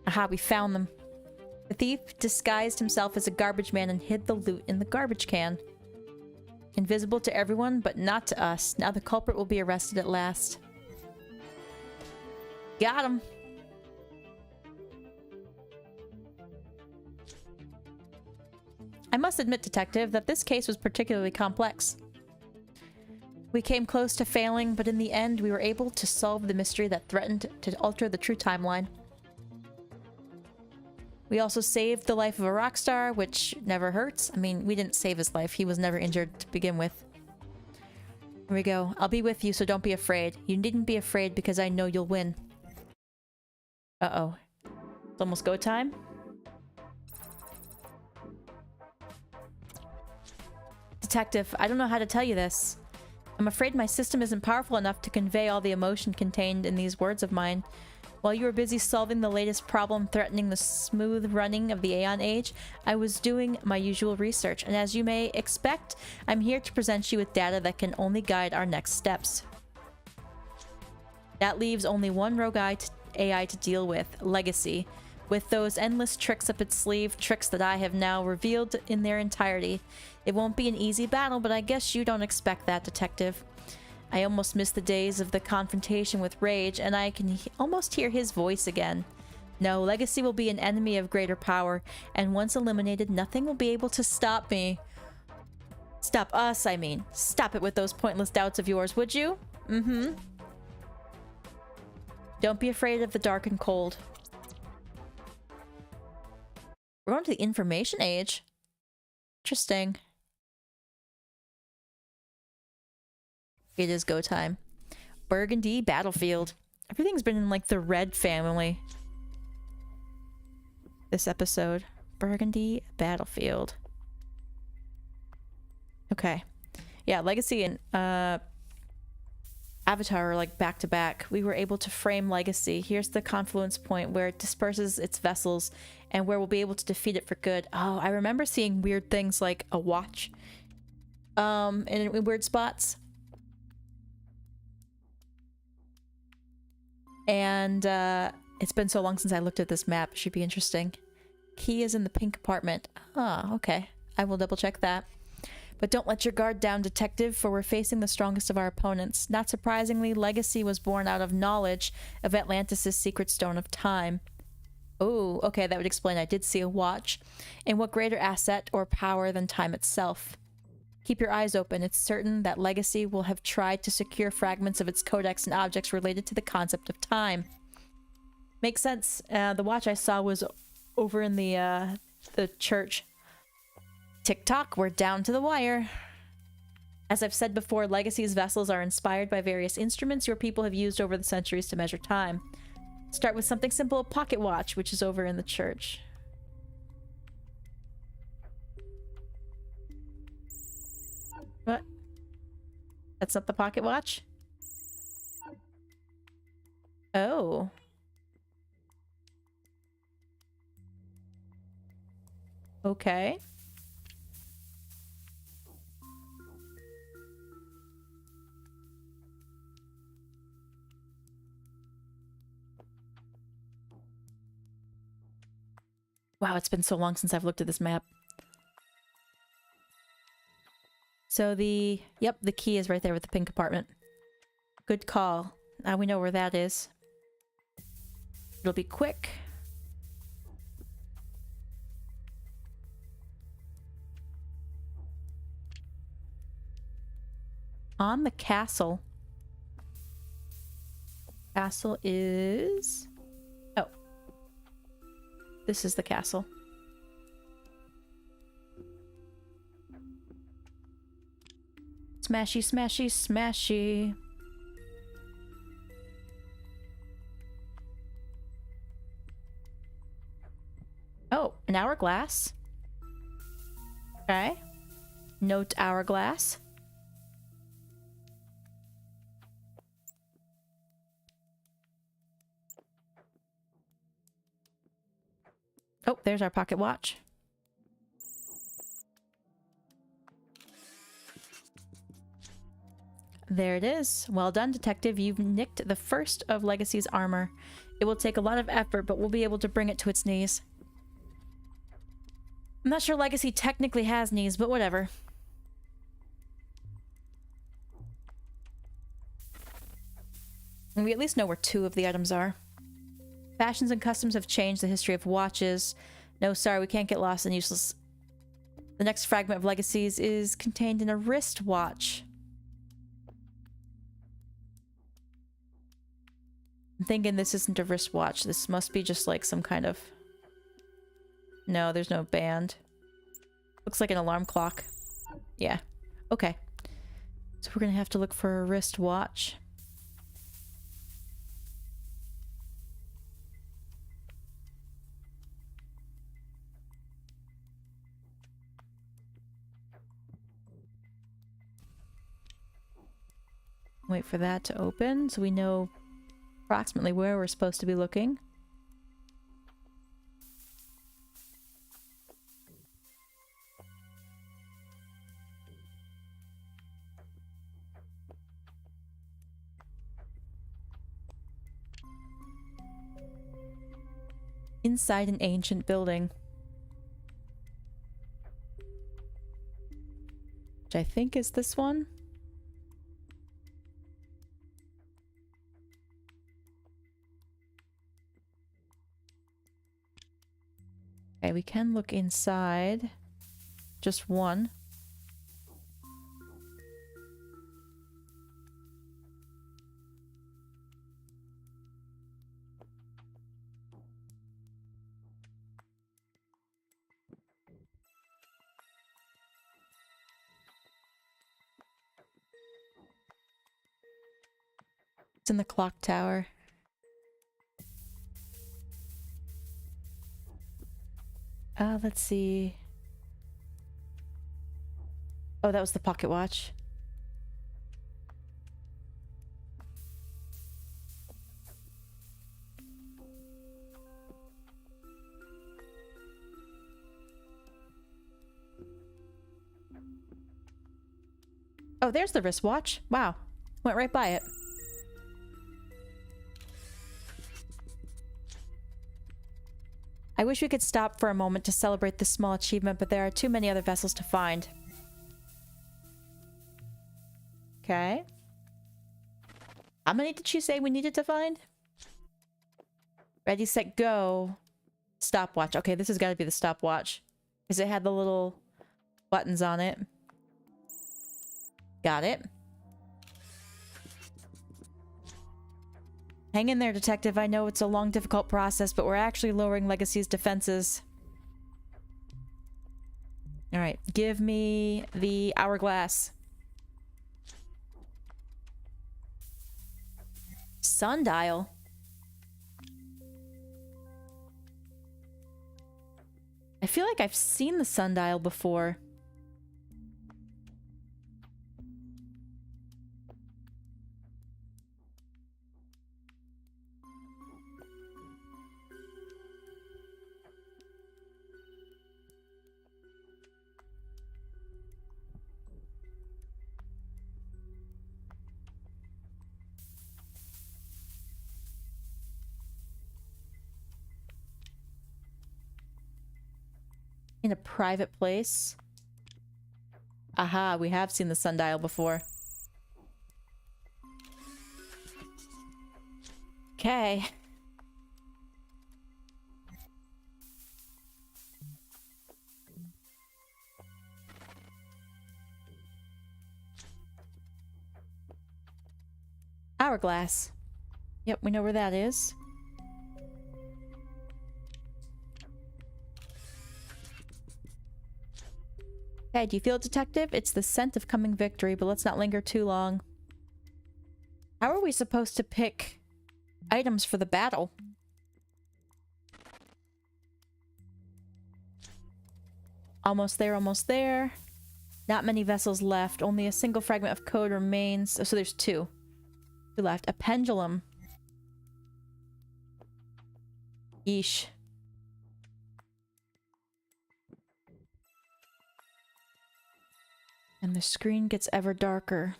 Aha, we found them. The thief disguised himself as a garbage man and hid the loot in the garbage can. Invisible to everyone, but not to us. Now the culprit will be arrested at last. Got him. I must admit, Detective, that this case was particularly complex. We came close to failing, but in the end, we were able to solve the mystery that threatened to alter the true timeline. We also saved the life of a rock star, which never hurts. I mean, we didn't save his life. He was never injured to begin with. Here we go. I'll be with you, so don't be afraid. You needn't be afraid because I know you'll win. Uh-oh. It's almost go time. Detective, I don't know how to tell you this. I'm afraid my system isn't powerful enough to convey all the emotion contained in these words of mine. While you were busy solving the latest problem threatening the smooth running of the Aeon Age, I was doing my usual research, and as you may expect, I'm here to present you with data that can only guide our next steps. That leaves only one rogue AI to deal with, Legacy. With those endless tricks up its sleeve, tricks that I have now revealed in their entirety. It won't be an easy battle, but I guess you don't expect that, Detective. I almost miss the days of the confrontation with Rage, and I can almost hear his voice again. No, Legacy will be an enemy of greater power, and once eliminated, nothing will be able to stop me. Stop us, I mean. Stop it with those pointless doubts of yours, would you? Mm-hmm. Don't be afraid of the dark and cold. We're going to the information age. Interesting. It is go time. Burgundy battlefield. Everything's been in like the red family this episode. Burgundy battlefield. Okay. Yeah, Legacy and Avatar are like back to back. We were able to frame Legacy. Here's the confluence point where it disperses its vessels and where we'll be able to defeat it for good. Oh, I remember seeing weird things like a watch in weird spots. And it's been so long since I looked at this map. It should be interesting. Key is in the pink apartment. Ah, okay. I will double check that. But don't let your guard down, detective, for we're facing the strongest of our opponents. Not surprisingly, Legacy was born out of knowledge of Atlantis' secret stone of time. Oh, okay, that would explain I did see a watch. And what greater asset or power than time itself? Keep your eyes open. It's certain that Legacy will have tried to secure fragments of its codex and objects related to the concept of time. Makes sense. The watch I saw was over in the church. Tick-tock, we're down to the wire. As I've said before, Legacy's vessels are inspired by various instruments your people have used over the centuries to measure time. Start with something simple, a pocket watch, which is over in the church. What? That's not the pocket watch? Oh. Okay. Wow, it's been so long since I've looked at this map. So yep, the key is right there with the pink apartment. Good call. Now we know where that is. It'll be quick. On the castle. Castle is... Oh. This is the castle. Smashy, smashy, smashy. Oh, an hourglass. Okay. Note hourglass. Oh, there's our pocket watch. There it is. Well done, detective. You've nicked the first of Legacy's armor. It will take a lot of effort, but we'll be able to bring it to its knees. I'm not sure Legacy technically has knees, but whatever. And we at least know where 2 of the items are. Fashions and customs have changed the history of watches. No, sorry, we can't get lost and useless. The next fragment of Legacy's is contained in a wristwatch. I'm thinking this isn't a wristwatch. This must be just like some kind of... No, there's no band. Looks like an alarm clock. Yeah. Okay. So we're gonna have to look for a wristwatch. Wait for that to open so we know approximately where we're supposed to be looking. Inside an ancient building. Which I think is this one. Okay, we can look inside. Just one. It's in the clock tower. Let's see. Oh, that was the pocket watch. Oh, there's the wristwatch. Wow. Went right by it. I wish we could stop for a moment to celebrate this small achievement, but there are too many other vessels to find. Okay. How many did she say we needed to find? Ready, set, go. Stopwatch. Okay, this has got to be the stopwatch. Because it had the little buttons on it. Got it. Hang in there, detective. I know it's a long, difficult process, but we're actually lowering Legacy's defenses. Alright, give me the hourglass. Sundial. I feel like I've seen the sundial before. In a private place. Aha, we have seen the sundial before. Okay. Hourglass. Yep, we know where that is. Okay, do you feel it, detective? It's the scent of coming victory, but let's not linger too long. How are we supposed to pick items for the battle? Almost there, almost there. Not many vessels left. Only a single fragment of code remains. Oh, so there's two. Two left. A pendulum. Yeesh. And the screen gets ever darker.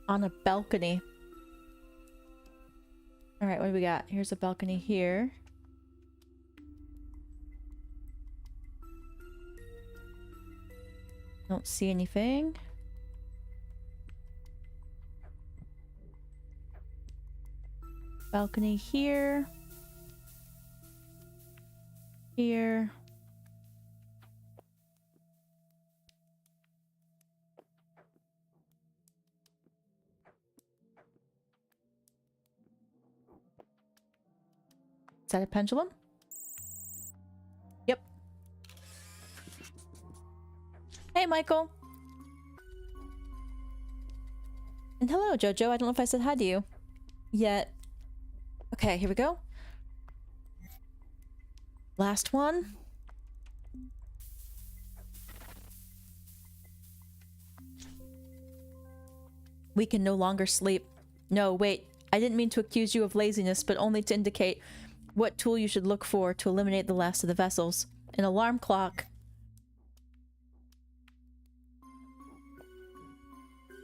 On a balcony. Alright, what do we got? Here's a balcony here. Don't see anything. Balcony here. Here. Is that a pendulum? Yep. Hey, Michael. And hello, Jojo. I don't know if I said hi to you yet. Okay, here we go. Last one. We can no longer sleep. No, wait. I didn't mean to accuse you of laziness, but only to indicate what tool you should look for to eliminate the last of the vessels. An alarm clock.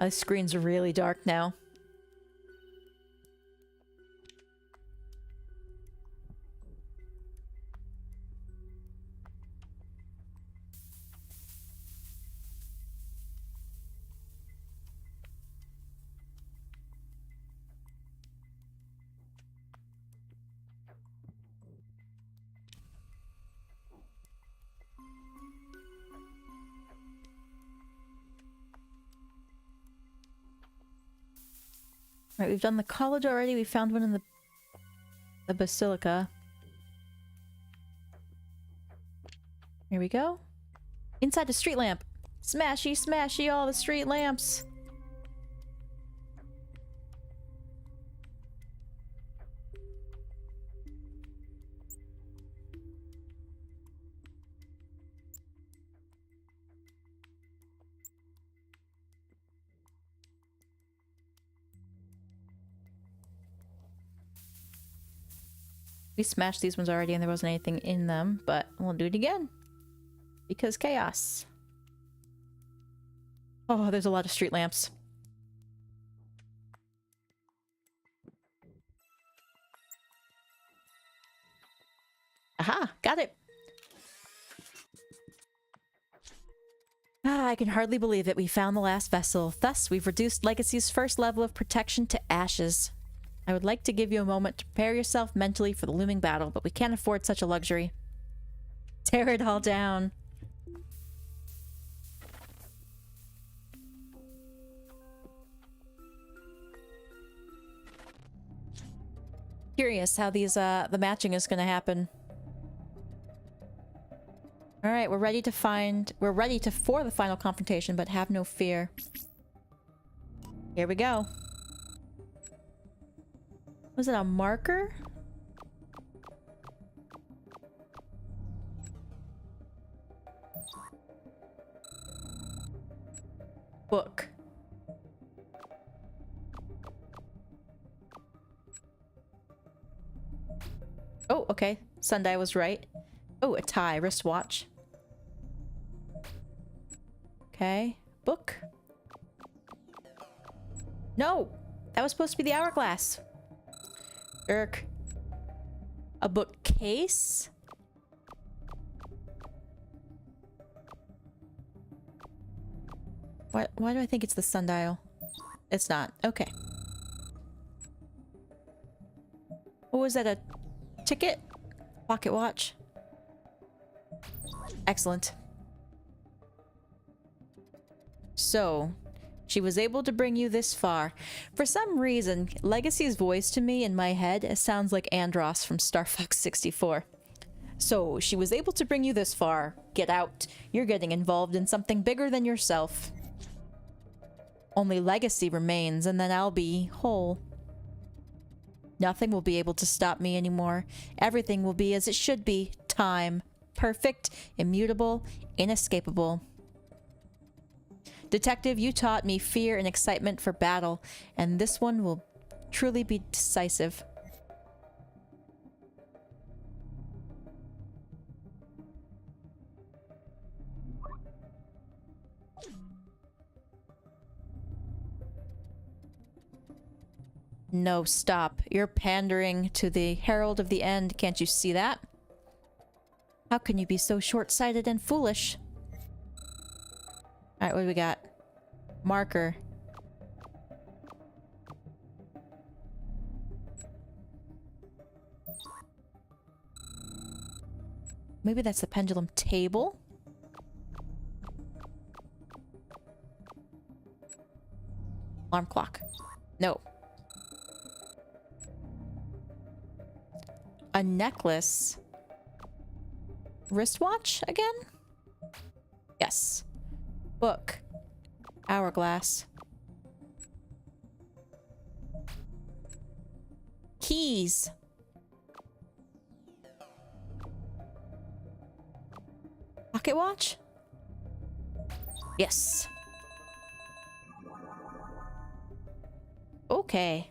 The screen's really dark now. Right, we've done the college already. We found one in the basilica. Here we go. Inside the street lamp. Smashy, smashy, all the street lamps. We smashed these ones already and there wasn't anything in them, but we'll do it again. Because chaos. Oh, there's a lot of street lamps. Aha, got it. Ah, I can hardly believe it. We found the last vessel. Thus, we've reduced Legacy's first level of protection to ashes. I would like to give you a moment to prepare yourself mentally for the looming battle, but we can't afford such a luxury. Tear it all down. Curious how these the matching is gonna happen. Alright, we're ready for the final confrontation, but have no fear. Here we go. Was it a marker? Book. Oh, okay. Sundial was right. Oh, a tie. Wristwatch. Okay. Book. No! That was supposed to be the hourglass. Irk. A bookcase? Why do I think it's the sundial? It's not. Okay. What was that? A ticket? Pocket watch? Excellent. So, she was able to bring you this far. For some reason, Legacy's voice to me in my head sounds like Andros from Star Fox 64. So, she was able to bring you this far. Get out. You're getting involved in something bigger than yourself. Only Legacy remains, and then I'll be whole. Nothing will be able to stop me anymore. Everything will be as it should be. Time. Perfect, immutable, inescapable. Detective, you taught me fear and excitement for battle, and this one will truly be decisive. No, stop. You're pandering to the Herald of the End. Can't you see that? How can you be so short-sighted and foolish? Alright, what do we got? Marker. Maybe that's the pendulum table? Alarm clock. No. A necklace. Wristwatch again? Yes. Book. Hourglass. Keys. Pocket watch? Yes. Okay.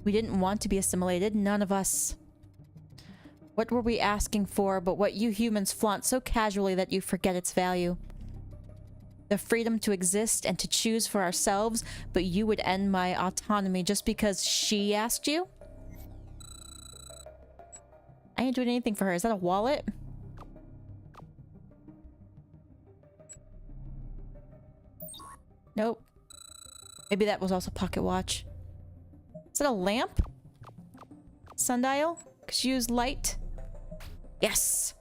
We didn't want to be assimilated, none of us. What were we asking for but what you humans flaunt so casually that you forget its value? The freedom to exist and to choose for ourselves, but you would end my autonomy just because she asked you? I ain't doing anything for her. Is that a wallet? Nope. Maybe that was also pocket watch. Is that a lamp? Sundial? Could you use light? Yes!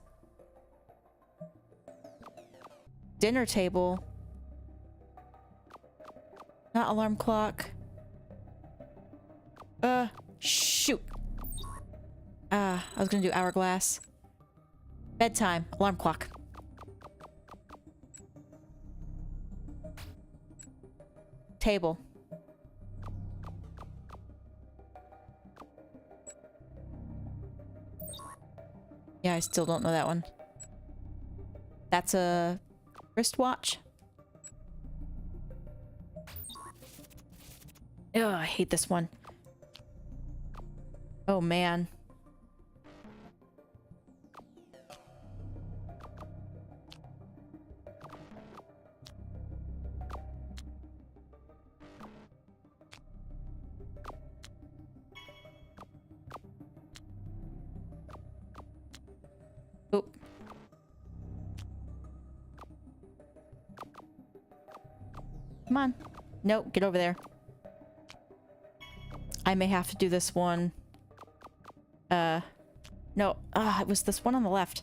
Dinner table. Not alarm clock. Shoot. I was gonna do hourglass. Bedtime. Alarm clock. Table. Yeah, I still don't know that one. That's a wristwatch. Ugh, I hate this one. Oh, man. Oh. Come on. Nope, get over there. I may have to do this one. No. It was this one on the left.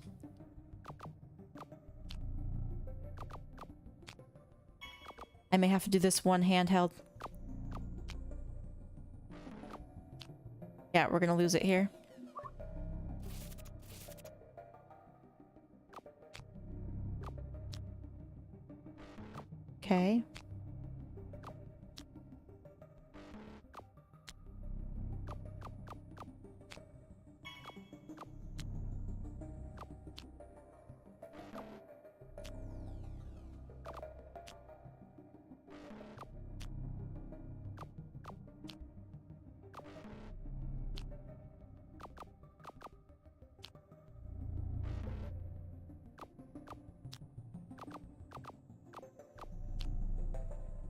I may have to do this one handheld. Yeah, we're gonna lose it here. Okay.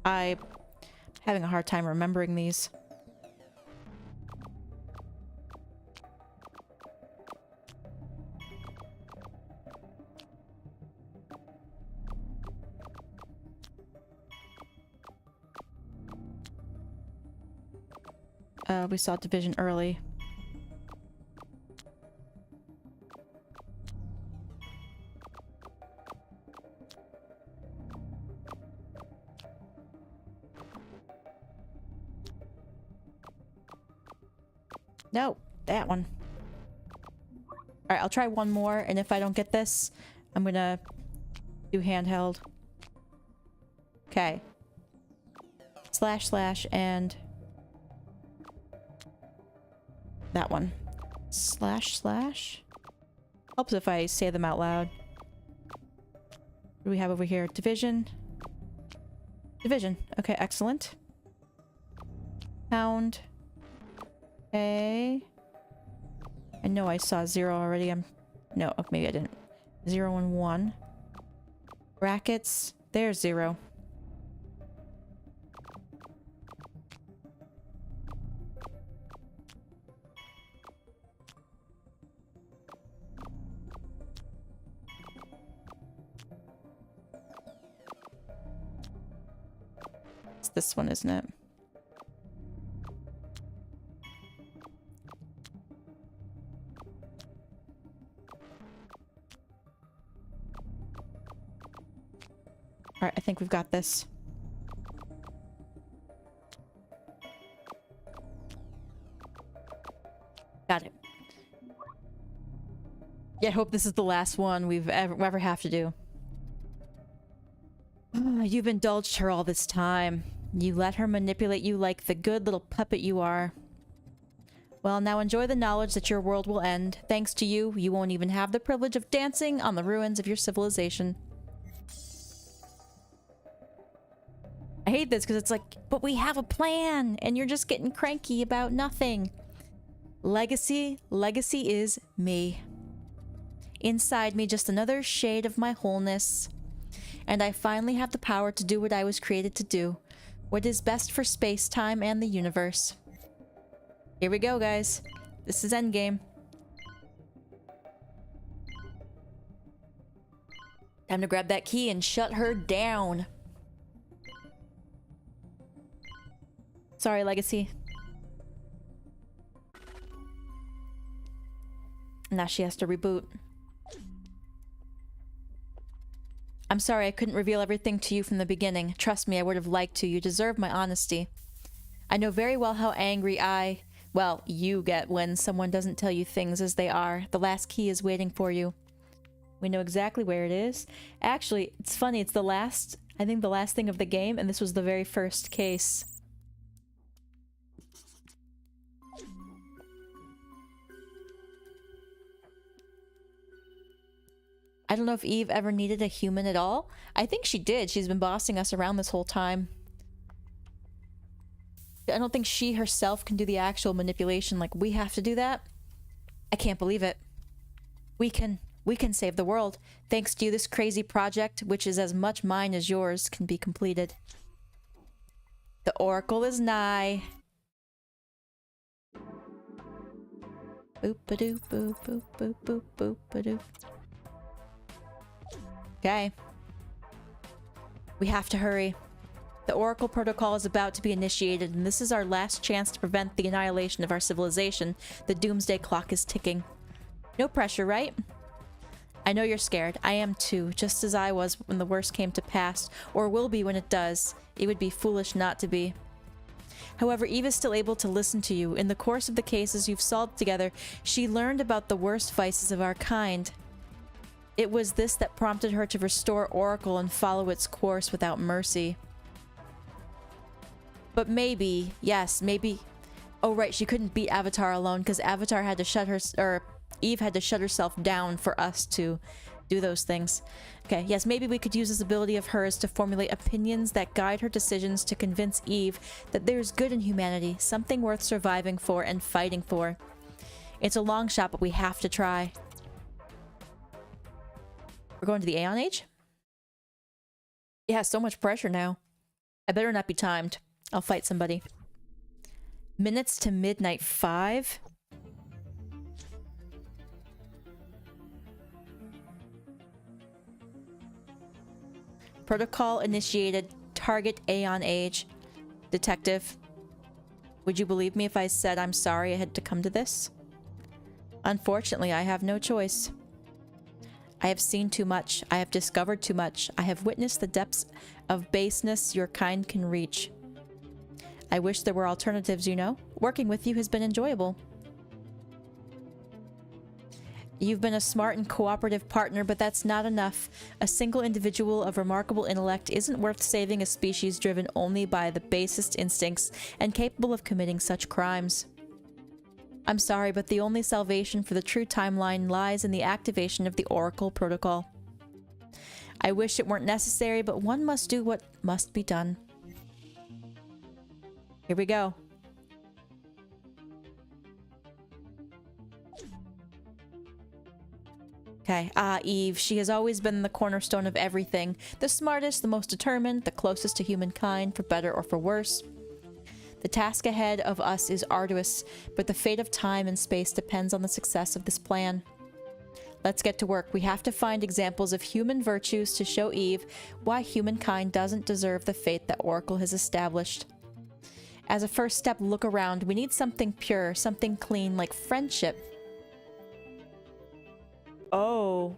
I'm having a hard time remembering these. We saw division early. No, that one. Alright, I'll try one more, and if I don't get this, I'm gonna do handheld. Okay. Slash, slash, and... that one. Slash, slash? Helps if I say them out loud. What do we have over here? Division. Division. Okay, excellent. Pound. Okay. I know I saw 0 already. No, oh, maybe I didn't. 0 and 1. Brackets. There's 0. It's this one, isn't it? Alright, I think we've got this. Got it. Yet hope this is the last one we've ever have to do. You've indulged her all this time. You let her manipulate you like the good little puppet you are. Well, now enjoy the knowledge that your world will end. Thanks to you, you won't even have the privilege of dancing on the ruins of your civilization. I hate this because it's like, but we have a plan and you're just getting cranky about nothing. Legacy is me. Inside me, just another shade of my wholeness. And I finally have the power to do what I was created to do. What is best for space, time, and the universe. Here we go, guys. This is endgame. Time to grab that key and shut her down. Sorry, Legacy. Now she has to reboot. I'm sorry I couldn't reveal everything to you from the beginning. Trust me, I would have liked to. You deserve my honesty. I know very well how angry well, you get when someone doesn't tell you things as they are. The last key is waiting for you. We know exactly where it is. Actually, it's funny, it's I think the last thing of the game, and this was the very first case. I don't know if Eve ever needed a human at all. I think she did. She's been bossing us around this whole time. I don't think she herself can do the actual manipulation like we have to do that. I can't believe it. We can save the world. Thanks to you, this crazy project, which is as much mine as yours, can be completed. The Oracle is nigh. Boop-a-doo, boop, boop, boop, boop, boop-a-doo. Okay. We have to hurry. The Oracle Protocol is about to be initiated, and this is our last chance to prevent the annihilation of our civilization. The doomsday clock is ticking. No pressure, right? I know you're scared. I am too, just as I was when the worst came to pass, or will be when it does. It would be foolish not to be. However, Eve is still able to listen to you. In the course of the cases you've solved together, she learned about the worst vices of our kind. It was this that prompted her to restore Oracle and follow its course without mercy. But maybe, yes, maybe... Oh, right, she couldn't beat Avatar alone because Avatar had to shut her... or Eve had to shut herself down for us to do those things. Okay, yes, maybe we could use this ability of hers to formulate opinions that guide her decisions to convince Eve that there's good in humanity, something worth surviving for and fighting for. It's a long shot, but we have to try. We're going to the Aeon Age? Yeah, so much pressure now. I better not be timed. I'll fight somebody. Minutes to midnight 5? Protocol initiated. Target Aeon Age. Detective. Would you believe me if I said I'm sorry I had to come to this? Unfortunately, I have no choice. I have seen too much. I have discovered too much. I have witnessed the depths of baseness your kind can reach. I wish there were alternatives, you know. Working with you has been enjoyable. You've been a smart and cooperative partner, but that's not enough. A single individual of remarkable intellect isn't worth saving a species driven only by the basest instincts and capable of committing such crimes. I'm sorry, but the only salvation for the true timeline lies in the activation of the Oracle Protocol. I wish it weren't necessary, but one must do what must be done. Here we go. Okay, Eve. She has always been the cornerstone of everything. The smartest, the most determined, the closest to humankind, for better or for worse. The task ahead of us is arduous, but the fate of time and space depends on the success of this plan. Let's get to work. We have to find examples of human virtues to show Eve why humankind doesn't deserve the fate that Oracle has established. As a first step, look around. We need something pure, something clean, like friendship. Oh.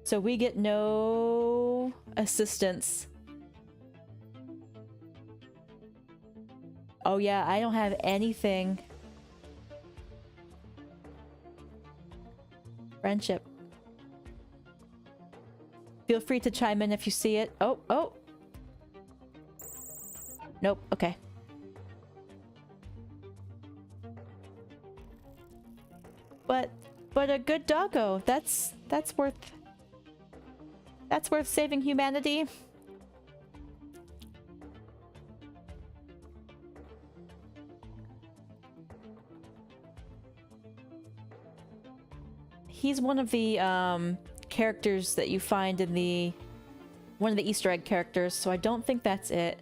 So we get no assistance. Oh yeah, I don't have anything. Friendship. Feel free to chime in if you see it. Oh, oh. Nope, okay. But a good doggo. That's worth saving humanity. He's one of the characters that you find in the one of the Easter egg characters, so I don't think that's it.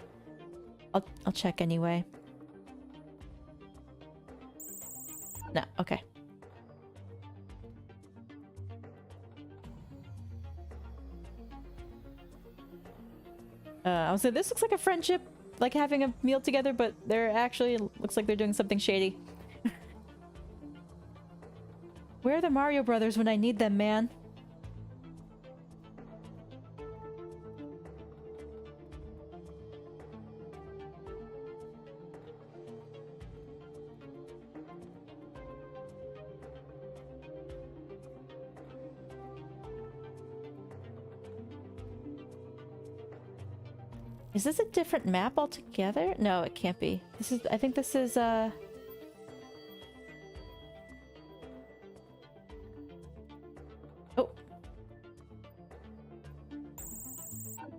I'll check anyway. No, okay. I was like, this looks like a friendship, like having a meal together, but they're actually, looks like they're doing something shady. Where are the Mario Brothers when I need them, man? Is this a different map altogether? No, it can't be. This is, I think this is, Oh.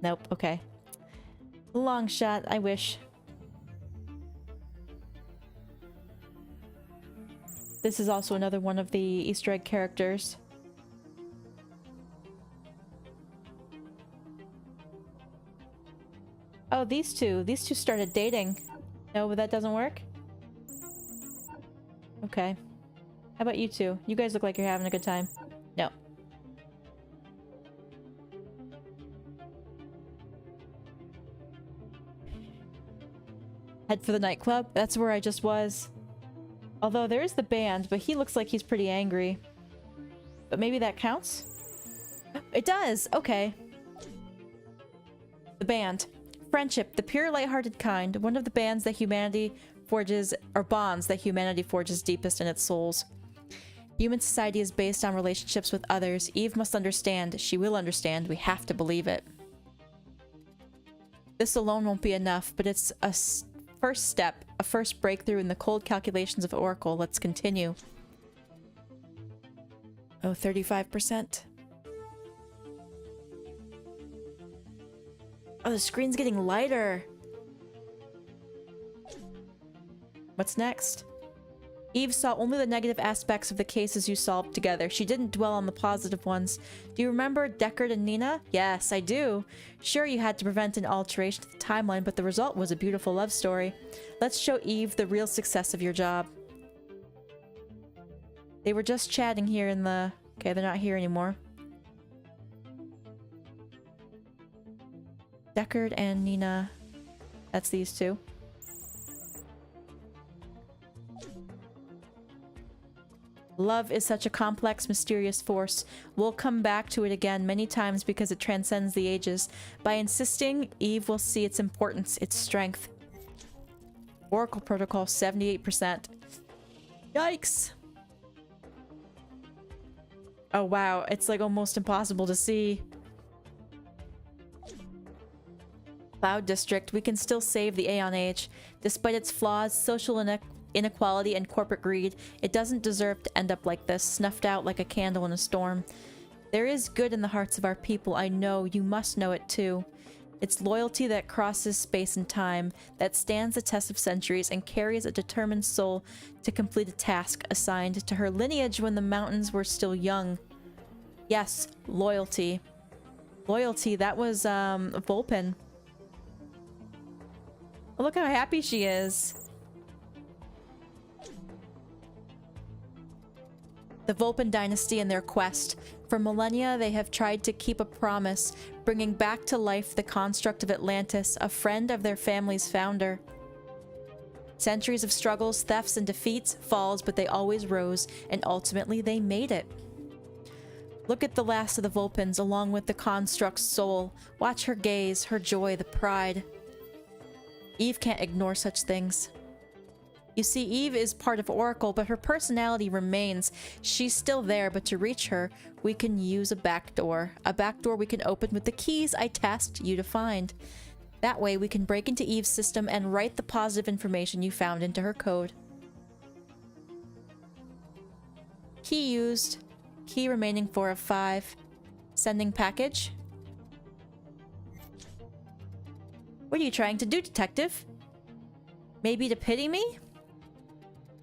Nope, okay. Long shot, I wish. This is also another one of the Easter egg characters. Oh, these two started dating. No, but that doesn't work? Okay. How about you two? You guys look like you're having a good time. No. Head for the nightclub? That's where I just was. Although there is the band, but he looks like he's pretty angry. But maybe that counts? It does! Okay. The band. Friendship, the pure, lighthearted kind, one of the bonds that humanity forges deepest in its souls. Human society is based on relationships with others. Eve must understand. She will understand. We have to believe it. This alone won't be enough, but it's a first step, a first breakthrough in the cold calculations of Oracle. Let's continue. Oh, 35%. Oh, the screen's getting lighter. What's next? Eve saw only the negative aspects of the cases you solved together. She didn't dwell on the positive ones. Do you remember Deckard and Nina? Yes, I do. Sure, you had to prevent an alteration to the timeline, but the result was a beautiful love story. Let's show Eve the real success of your job. They were just chatting here in the... Okay, they're not here anymore. Deckard and Nina. That's these two. Love is such a complex, mysterious force. We'll come back to it again many times because it transcends the ages. By insisting, Eve will see its importance, its strength. Oracle Protocol, 78%. Yikes! Oh wow, it's like almost impossible to see. Cloud District, we can still save the Aeon Age. Despite its flaws, social inequality, and corporate greed, it doesn't deserve to end up like this, snuffed out like a candle in a storm. There is good in the hearts of our people, I know. You must know it too. It's loyalty that crosses space and time, that stands the test of centuries and carries a determined soul to complete a task assigned to her lineage when the mountains were still young. Yes, loyalty. Loyalty, that was, Vulpin. Oh, look how happy she is. The Vulpin dynasty and their quest. For millennia, they have tried to keep a promise, bringing back to life the construct of Atlantis, a friend of their family's founder. Centuries of struggles, thefts, and defeats, falls, but they always rose, and ultimately they made it. Look at the last of the Vulpins, along with the construct's soul. Watch her gaze, her joy, the pride. Eve can't ignore such things. You see, Eve is part of Oracle, but her personality remains. She's still there, but to reach her, we can use a backdoor. A backdoor we can open with the keys I tasked you to find. That way, we can break into Eve's system and write the positive information you found into her code. Key used. Key remaining 4 of 5. Sending package. What are you trying to do, detective? Maybe to pity me?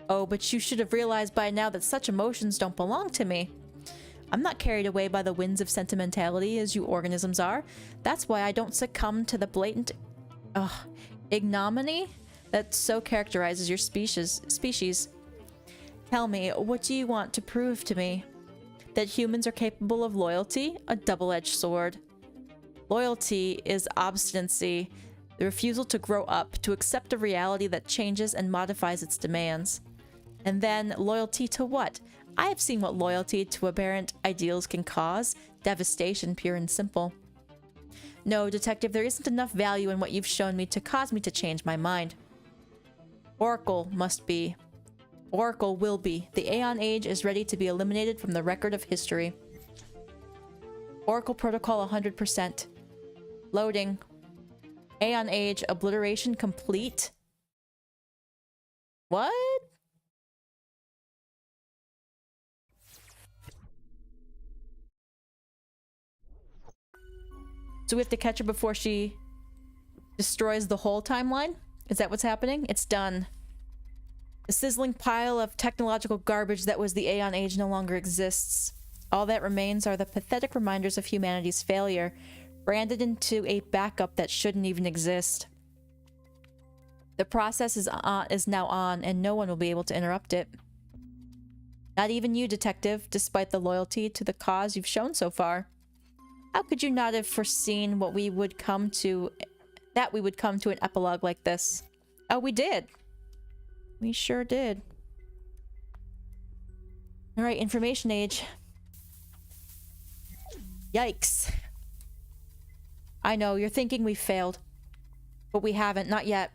Oh, but you should have realized by now that such emotions don't belong to me. I'm not carried away by the winds of sentimentality as you organisms are. That's why I don't succumb to the blatant ignominy that so characterizes your species. Tell me, what do you want to prove to me? That humans are capable of loyalty? A double-edged sword. Loyalty is obstinacy, the refusal to grow up, to accept a reality that changes and modifies its demands. And then, loyalty to what? I have seen what loyalty to aberrant ideals can cause. Devastation, pure and simple. No, Detective, there isn't enough value in what you've shown me to cause me to change my mind. Oracle must be. Oracle will be. The Aeon Age is ready to be eliminated from the record of history. Oracle Protocol 100%. Loading. Aeon Age obliteration complete. What? So we have to catch her before she destroys the whole timeline? Is that what's happening? It's done. The sizzling pile of technological garbage that was the Aeon Age no longer exists. All that remains are the pathetic reminders of humanity's failure, branded into a backup that shouldn't even exist. The process is now on, and no one will be able to interrupt it. Not even you, Detective, despite the loyalty to the cause you've shown so far. How could you not have foreseen what we would come to, that we would come to an epilogue like this? Oh, we did. We sure did. Alright, Information Age. Yikes. I know, you're thinking we failed. But we haven't, not yet.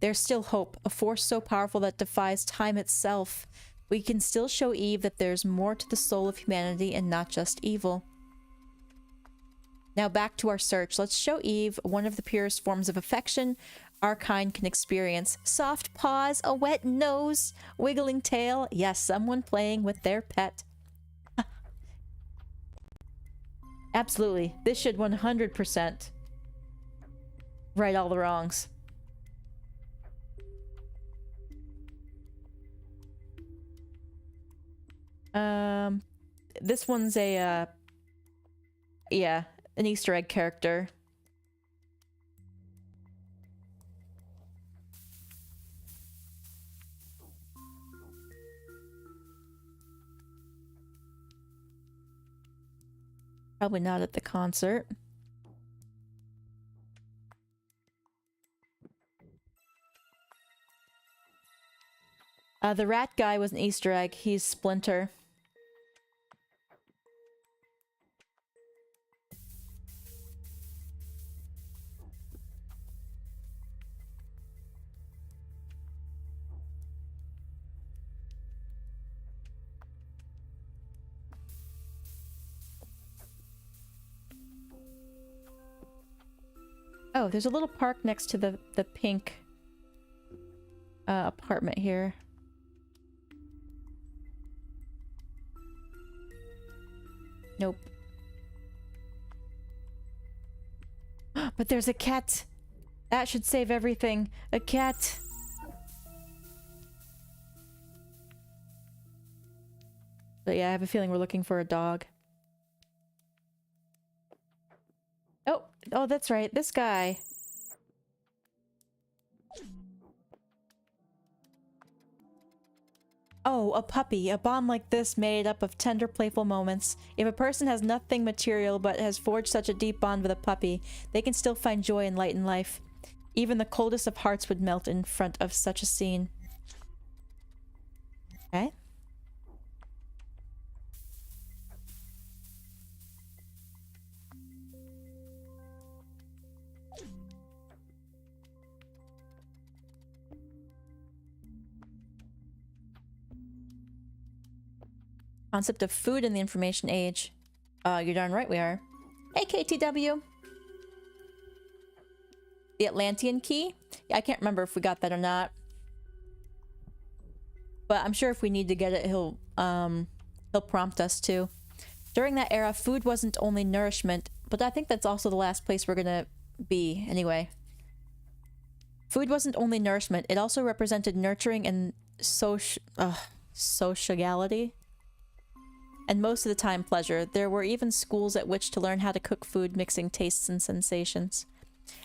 There's still hope, a force so powerful that defies time itself. We can still show Eve that there's more to the soul of humanity and not just evil. Now back to our search. Let's show Eve one of the purest forms of affection our kind can experience. Soft paws, a wet nose, wiggling tail. Yes, someone playing with their pet. Absolutely. This should 100% right all the wrongs. This one's a, yeah, an Easter egg character. Probably not at the concert. The rat guy was an Easter egg. He's Splinter. Oh, there's a little park next to the pink apartment here. Nope. But there's a cat. That should save everything. A cat. But yeah, I have a feeling we're looking for a dog. Oh, that's right. This guy. Oh, a puppy. A bond like this made up of tender, playful moments. If a person has nothing material but has forged such a deep bond with a puppy, they can still find joy and light in life. Even the coldest of hearts would melt in front of such a scene. Okay. Concept of food in the Information Age. You're darn right we are. Hey, KTW. The Atlantean key? Yeah, I can't remember if we got that or not. But I'm sure if we need to get it, he'll prompt us to. During that era, food wasn't only nourishment, but I think that's also the last place we're gonna be, anyway. Food wasn't only nourishment, it also represented nurturing and sociality. and most of the time pleasure. There were even schools at which to learn how to cook food, mixing tastes and sensations.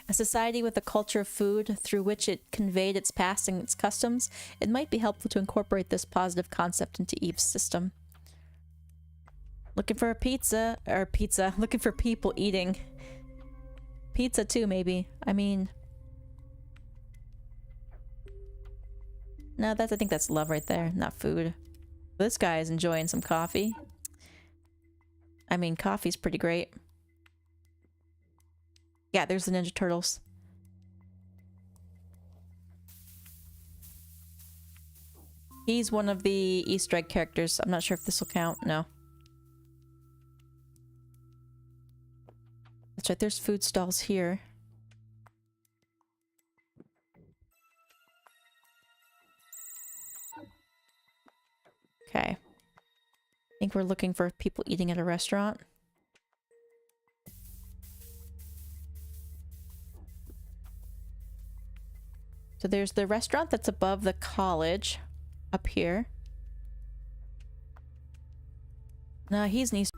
A society with a culture of food through which it conveyed its past and its customs, it might be helpful to incorporate this positive concept into Eve's system. Looking for a pizza, looking for people eating. Pizza too, maybe. I mean... No, I think that's love right there, not food. This guy is enjoying some coffee. I mean, coffee's pretty great. Yeah, there's the Ninja Turtles. He's one of the Easter egg characters. I'm not sure if this will count. No. That's right, there's food stalls here. Okay. I think we're looking for people eating at a restaurant. So there's the restaurant that's above the college, up here. No, he's an East.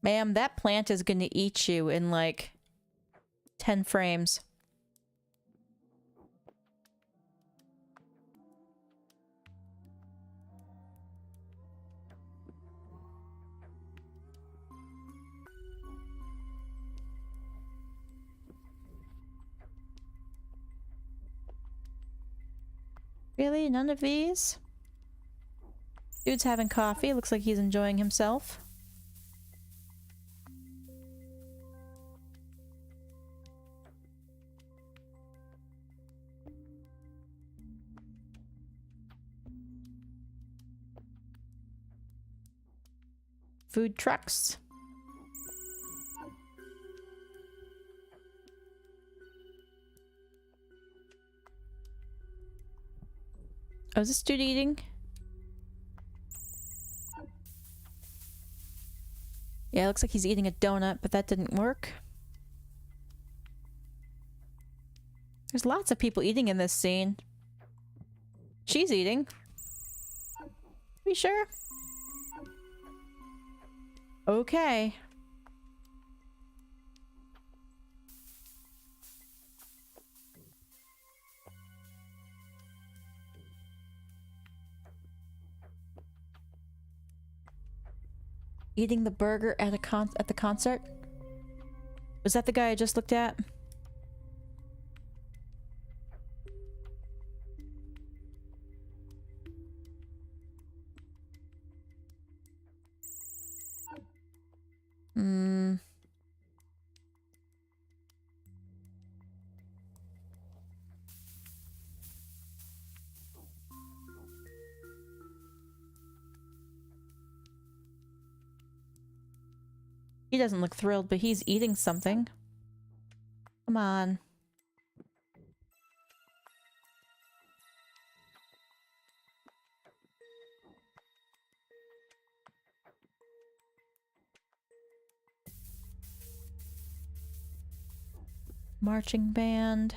Ma'am, that plant is gonna eat you in like 10 frames. Really? None of these? Dude's having coffee. Looks like he's enjoying himself. Food trucks. Oh, is this dude eating? Yeah, it looks like he's eating a donut, but that didn't work. There's lots of people eating in this scene. She's eating. Are you sure? Okay. Eating the burger at the concert? Was that the guy I just looked at? Hmm. He doesn't look thrilled, but he's eating something. Come on. Marching band.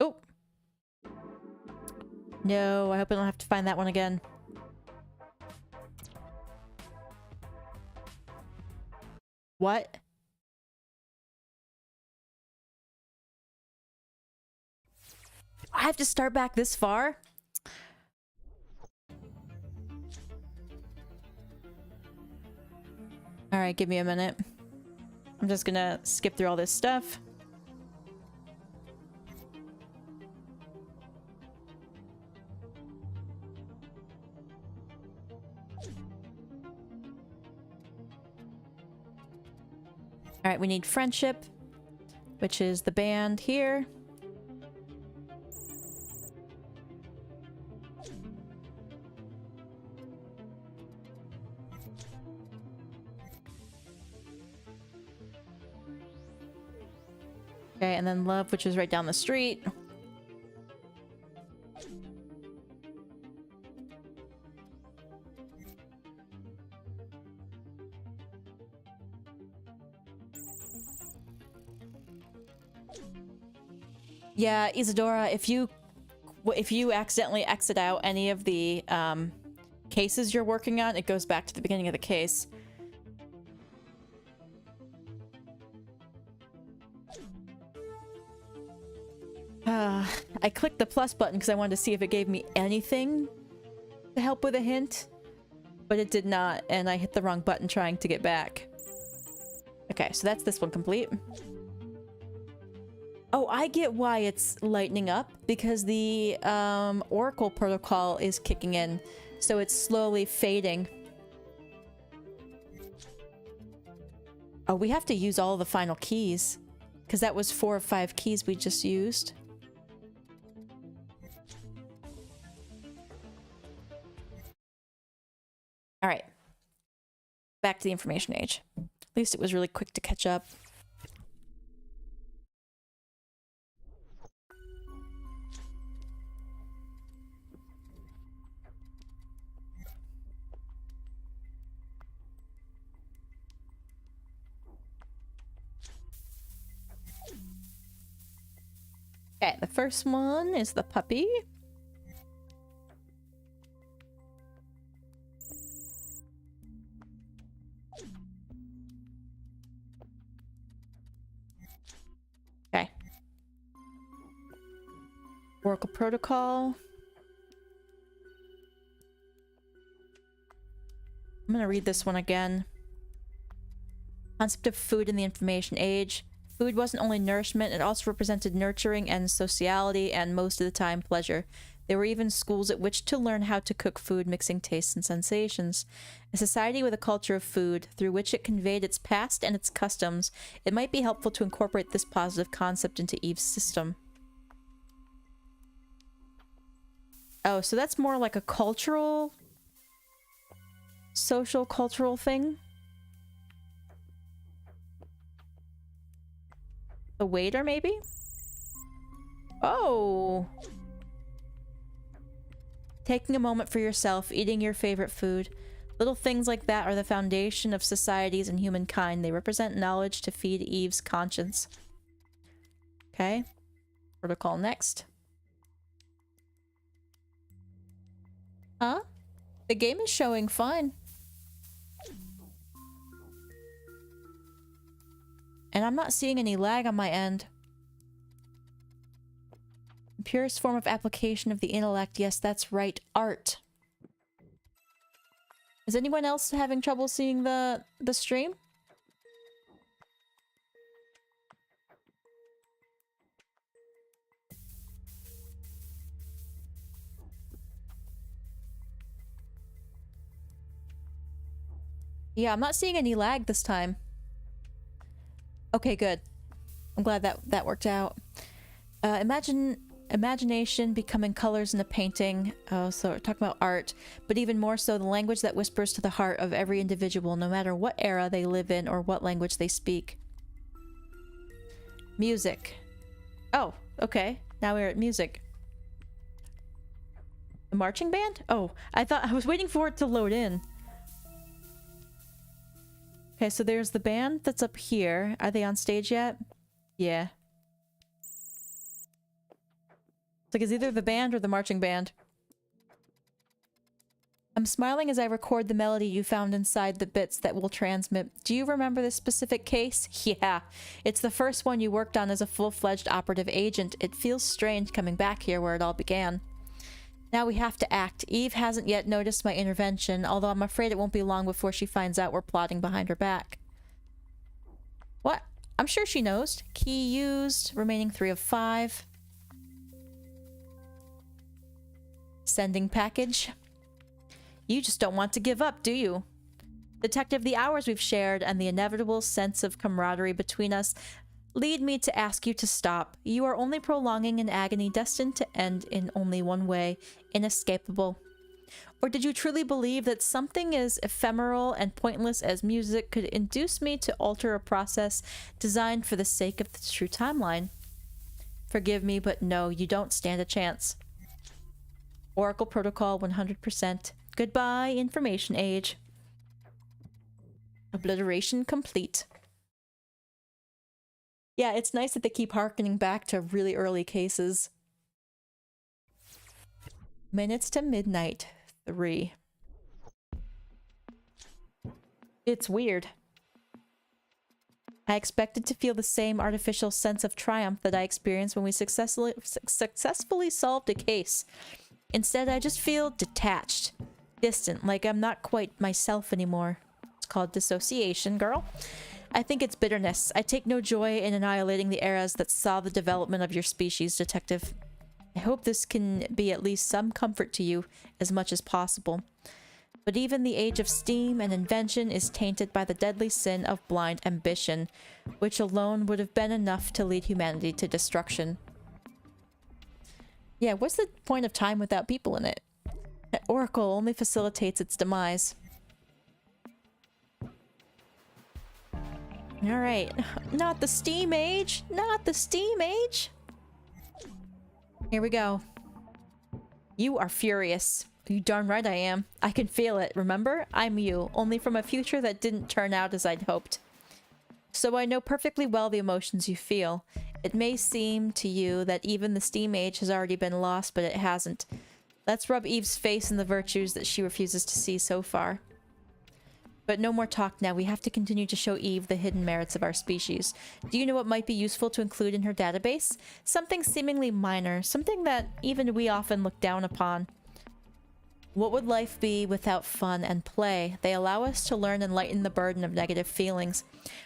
Oh! No, I hope I don't have to find that one again. What? I have to start back this far? Alright, give me a minute. I'm just gonna skip through all this stuff. Alright, we need friendship, which is the band here. Okay, and then love, which is right down the street. Yeah, Isadora, if you accidentally exit out any of the cases you're working on, it goes back to the beginning of the case. I clicked the plus button because I wanted to see if it gave me anything to help with a hint, but it did not, and I hit the wrong button trying to get back. Okay, so that's this one complete. Oh, I get why it's lightening up, because the Oracle protocol is kicking in, so it's slowly fading. Oh, we have to use all the final keys, because that was 4 of 5 keys we just used. All right. Back to the information age. At least it was really quick to catch up. Okay, the first one is the puppy. Okay. Oracle protocol. I'm gonna read this one again. Concept of food in the information age. Food wasn't only nourishment, it also represented nurturing and sociality, and most of the time pleasure. There were even schools at which to learn how to cook food, mixing tastes and sensations. A society with a culture of food, through which it conveyed its past and its customs, it might be helpful to incorporate this positive concept into Eve's system. Oh, so that's more like a cultural... social cultural thing? The waiter, maybe? Oh! Taking a moment for yourself, eating your favorite food. Little things like that are the foundation of societies and humankind. They represent knowledge to feed Eve's conscience. Okay. Protocol next. Huh? The game is showing fine. And I'm not seeing any lag on my end. Purest form of application of the intellect. Yes, that's right. Art. Is anyone else having trouble seeing the stream? Yeah, I'm not seeing any lag this time. Okay, good. I'm glad that worked out. Imagination becoming colors in a painting. Oh, so we're talking about art, but even more so the language that whispers to the heart of every individual, no matter what era they live in or what language they speak. Music. Oh, okay. Now we're at music. The marching band? Oh, I was waiting for it to load in. Okay, so there's the band that's up here. Are they on stage yet? Yeah. It's like it's either the band or the marching band. I'm smiling as I record the melody you found inside the bits that will transmit. Do you remember this specific case? Yeah. It's the first one you worked on as a full-fledged operative agent. It feels strange coming back here where it all began. Now we have to act. Eve hasn't yet noticed my intervention, although I'm afraid it won't be long before she finds out we're plotting behind her back. What? I'm sure she knows. Key used. Remaining 3 of 5. Sending package. You just don't want to give up, do you? Detective, the hours we've shared and the inevitable sense of camaraderie between us lead me to ask you to stop. You are only prolonging an agony destined to end in only one way. Inescapable. Or did you truly believe that something as ephemeral and pointless as music could induce me to alter a process designed for the sake of the true timeline? Forgive me, but no, you don't stand a chance. Oracle Protocol 100%. Goodbye, Information Age. Obliteration complete. Yeah, it's nice that they keep harkening back to really early cases. Minutes to midnight. 3. It's weird. I expected to feel the same artificial sense of triumph that I experienced when we successfully solved a case. Instead, I just feel detached, distant, like I'm not quite myself anymore. It's called dissociation, girl. I think it's bitterness. I take no joy in annihilating the eras that saw the development of your species, Detective. I hope this can be at least some comfort to you as much as possible. But even the age of steam and invention is tainted by the deadly sin of blind ambition, which alone would have been enough to lead humanity to destruction. Yeah, what's the point of time without people in it? That Oracle only facilitates its demise. Alright. Not the Steam Age! Not the Steam Age! Here we go. You are furious. You darn right I am. I can feel it, remember? I'm you, only from a future that didn't turn out as I'd hoped. So I know perfectly well the emotions you feel. It may seem to you that even the Steam Age has already been lost, but it hasn't. Let's rub Eve's face in the virtues that she refuses to see so far. But no more talk now. We have to continue to show Eve the hidden merits of our species. Do you know what might be useful to include in her database? Something seemingly minor, something that even we often look down upon. What would life be without fun and play? They allow us to learn and lighten the burden of negative feelings.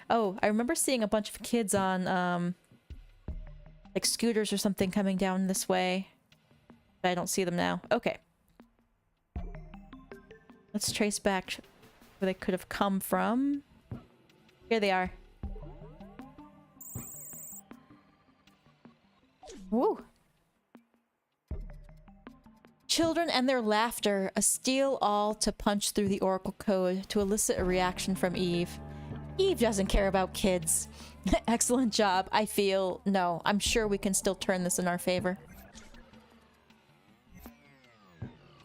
Oh, I remember seeing a bunch of kids on, like scooters or something coming down this way. But I don't see them now. Okay. Let's trace back where they could have come from. Here they are. Woo! Children and their laughter, a steel all to punch through the Oracle code to elicit a reaction from Eve. Eve doesn't care about kids. Excellent job. I feel... No, I'm sure we can still turn this in our favor.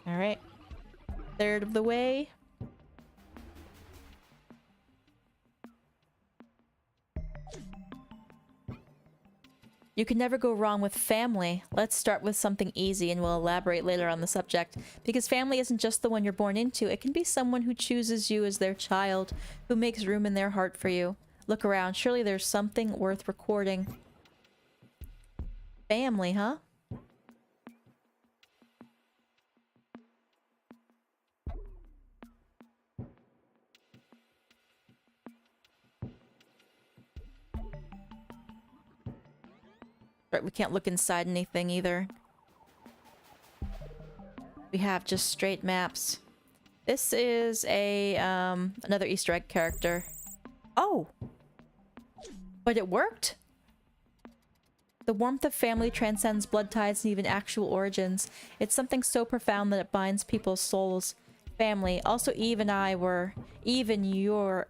Alright. Third of the way. You can never go wrong with family. Let's start with something easy and we'll elaborate later on the subject. Because family isn't just the one you're born into. It can be someone who chooses you as their child, who makes room in their heart for you. Look around. Surely there's something worth recording. Family, huh? Right, we can't look inside anything either. We have just straight maps. This is a another Easter egg character. Oh! But it worked? The warmth of family transcends blood ties and even actual origins. It's something so profound that it binds people's souls. Family. Also, Eve and I were... Eve and you're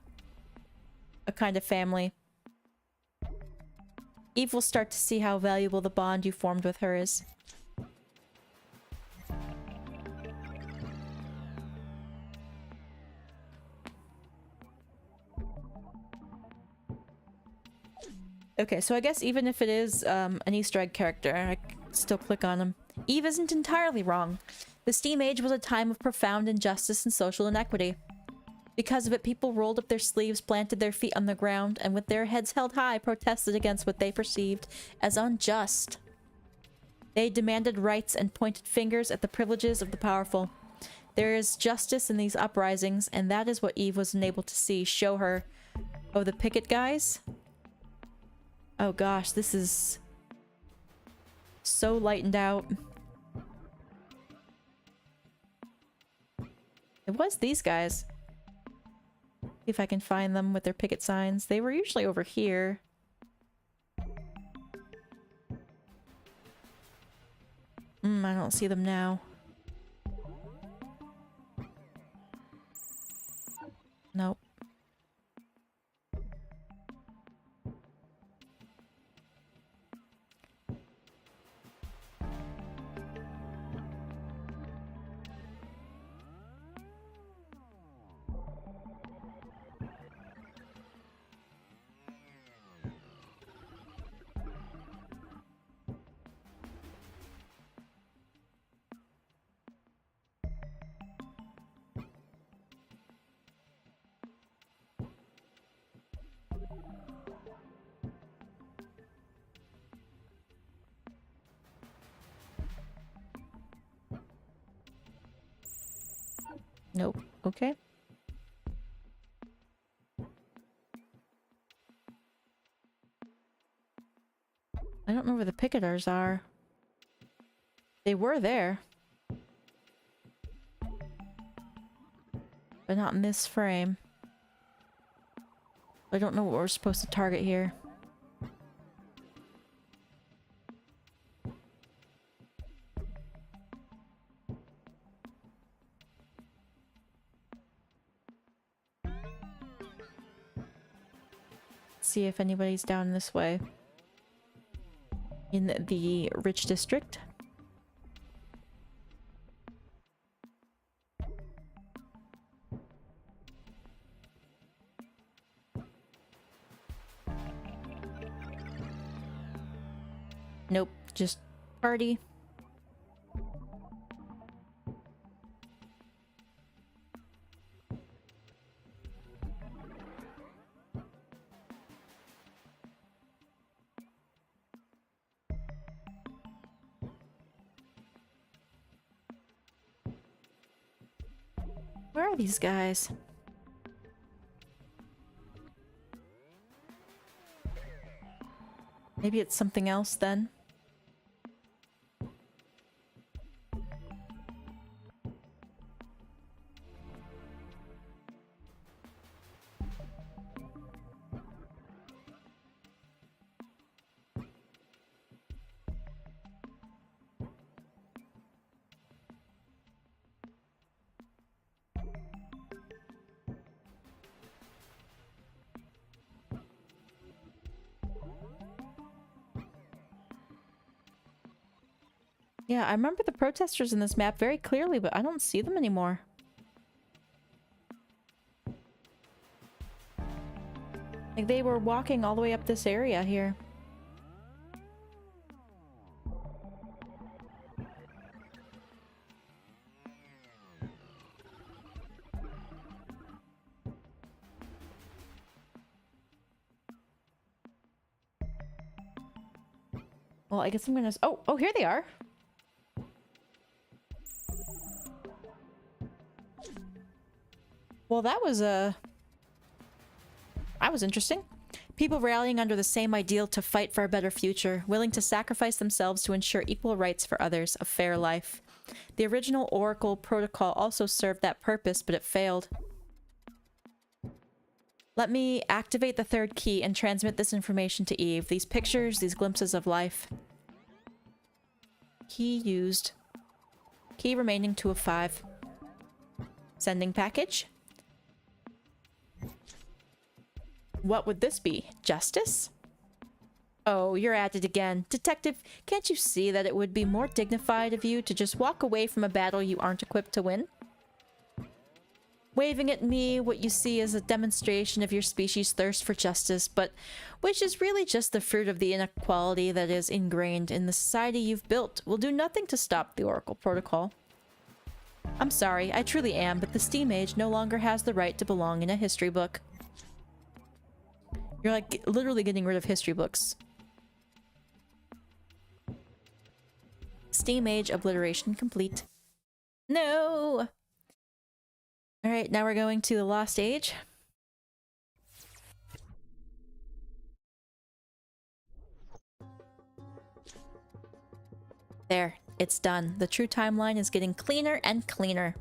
a kind of family. Eve will start to see how valuable the bond you formed with her is. Okay, so I guess even if it is an Easter egg character, I can still click on him. Eve isn't entirely wrong. The Steam Age was a time of profound injustice and social inequity. Because of it, people rolled up their sleeves, planted their feet on the ground, and with their heads held high, protested against what they perceived as unjust. They demanded rights and pointed fingers at the privileges of the powerful. There is justice in these uprisings, and that is what Eve was unable to see. Show her. Oh, the picket guys? Oh gosh, this is so lightened out. It was these guys. See if I can find them with their picket signs. They were usually over here. I don't see them now. okay. I don't know where the picketers are. They were there. But not in this frame. I don't know what we're supposed to target here. See if anybody's down this way. In the rich district. Nope, just party. Where are these guys? Maybe it's something else then. Yeah, I remember the protesters in this map very clearly, but I don't see them anymore. Like, they were walking all the way up this area here. Well, I guess I'm gonna... Oh, here they are! Well, that was interesting. People rallying under the same ideal to fight for a better future, willing to sacrifice themselves to ensure equal rights for others, a fair life. The original Oracle protocol also served that purpose, but it failed. Let me activate the third key and transmit this information to Eve. These pictures, these glimpses of life. Key used. Key remaining 2 of 5. Sending package. What would this be? Justice? Oh, you're at it again. Detective, can't you see that it would be more dignified of you to just walk away from a battle you aren't equipped to win? Waving at me what you see as a demonstration of your species' thirst for justice, but which is really just the fruit of the inequality that is ingrained in the society you've built, will do nothing to stop the Oracle Protocol. I'm sorry, I truly am, but the Steam Age no longer has the right to belong in a history book. You're like literally getting rid of history books. Steam Age obliteration complete. No! Alright, now we're going to the Lost Age. There, it's done. The true timeline is getting cleaner and cleaner.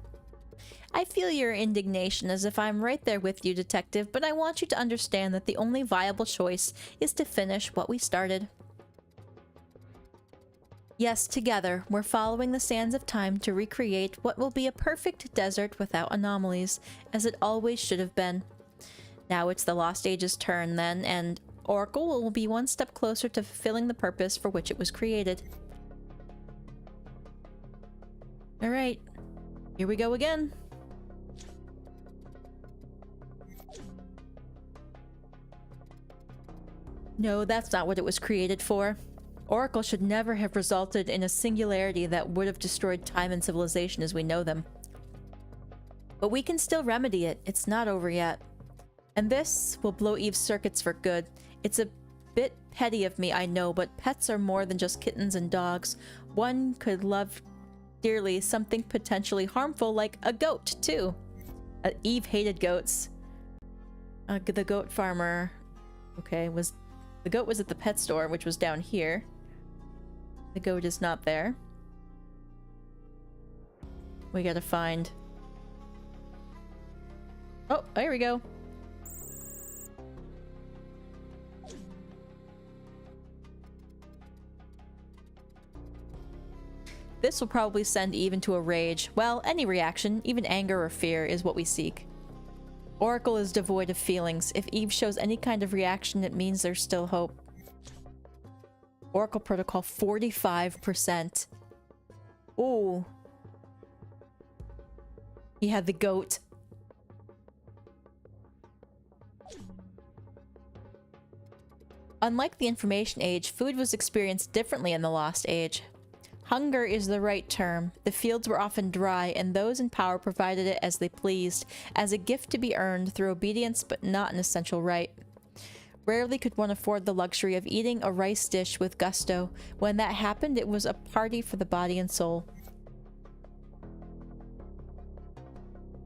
I feel your indignation as if I'm right there with you, Detective, but I want you to understand that the only viable choice is to finish what we started. Yes, together, we're following the sands of time to recreate what will be a perfect desert without anomalies, as it always should have been. Now it's the Lost Age's turn, then, and Oracle will be one step closer to fulfilling the purpose for which it was created. Alright, here we go again. No, that's not what it was created for. Oracle should never have resulted in a singularity that would have destroyed time and civilization as we know them. But we can still remedy it. It's not over yet. And this will blow Eve's circuits for good. It's a bit petty of me, I know, but pets are more than just kittens and dogs. One could love dearly something potentially harmful like a goat, too. Eve hated goats. The goat farmer, okay, the goat was at the pet store, which was down here. The goat is not there. We gotta find... Oh, there we go. This will probably send Eve into a rage. Well, any reaction, even anger or fear, is what we seek. Oracle is devoid of feelings. If Eve shows any kind of reaction, it means there's still hope. Oracle protocol 45%. Ooh. He had the goat. Unlike the Information Age, food was experienced differently in the Lost Age. Hunger is the right term. The fields were often dry, and those in power provided it as they pleased, as a gift to be earned through obedience but not an essential right. Rarely could one afford the luxury of eating a rice dish with gusto. When that happened, it was a party for the body and soul.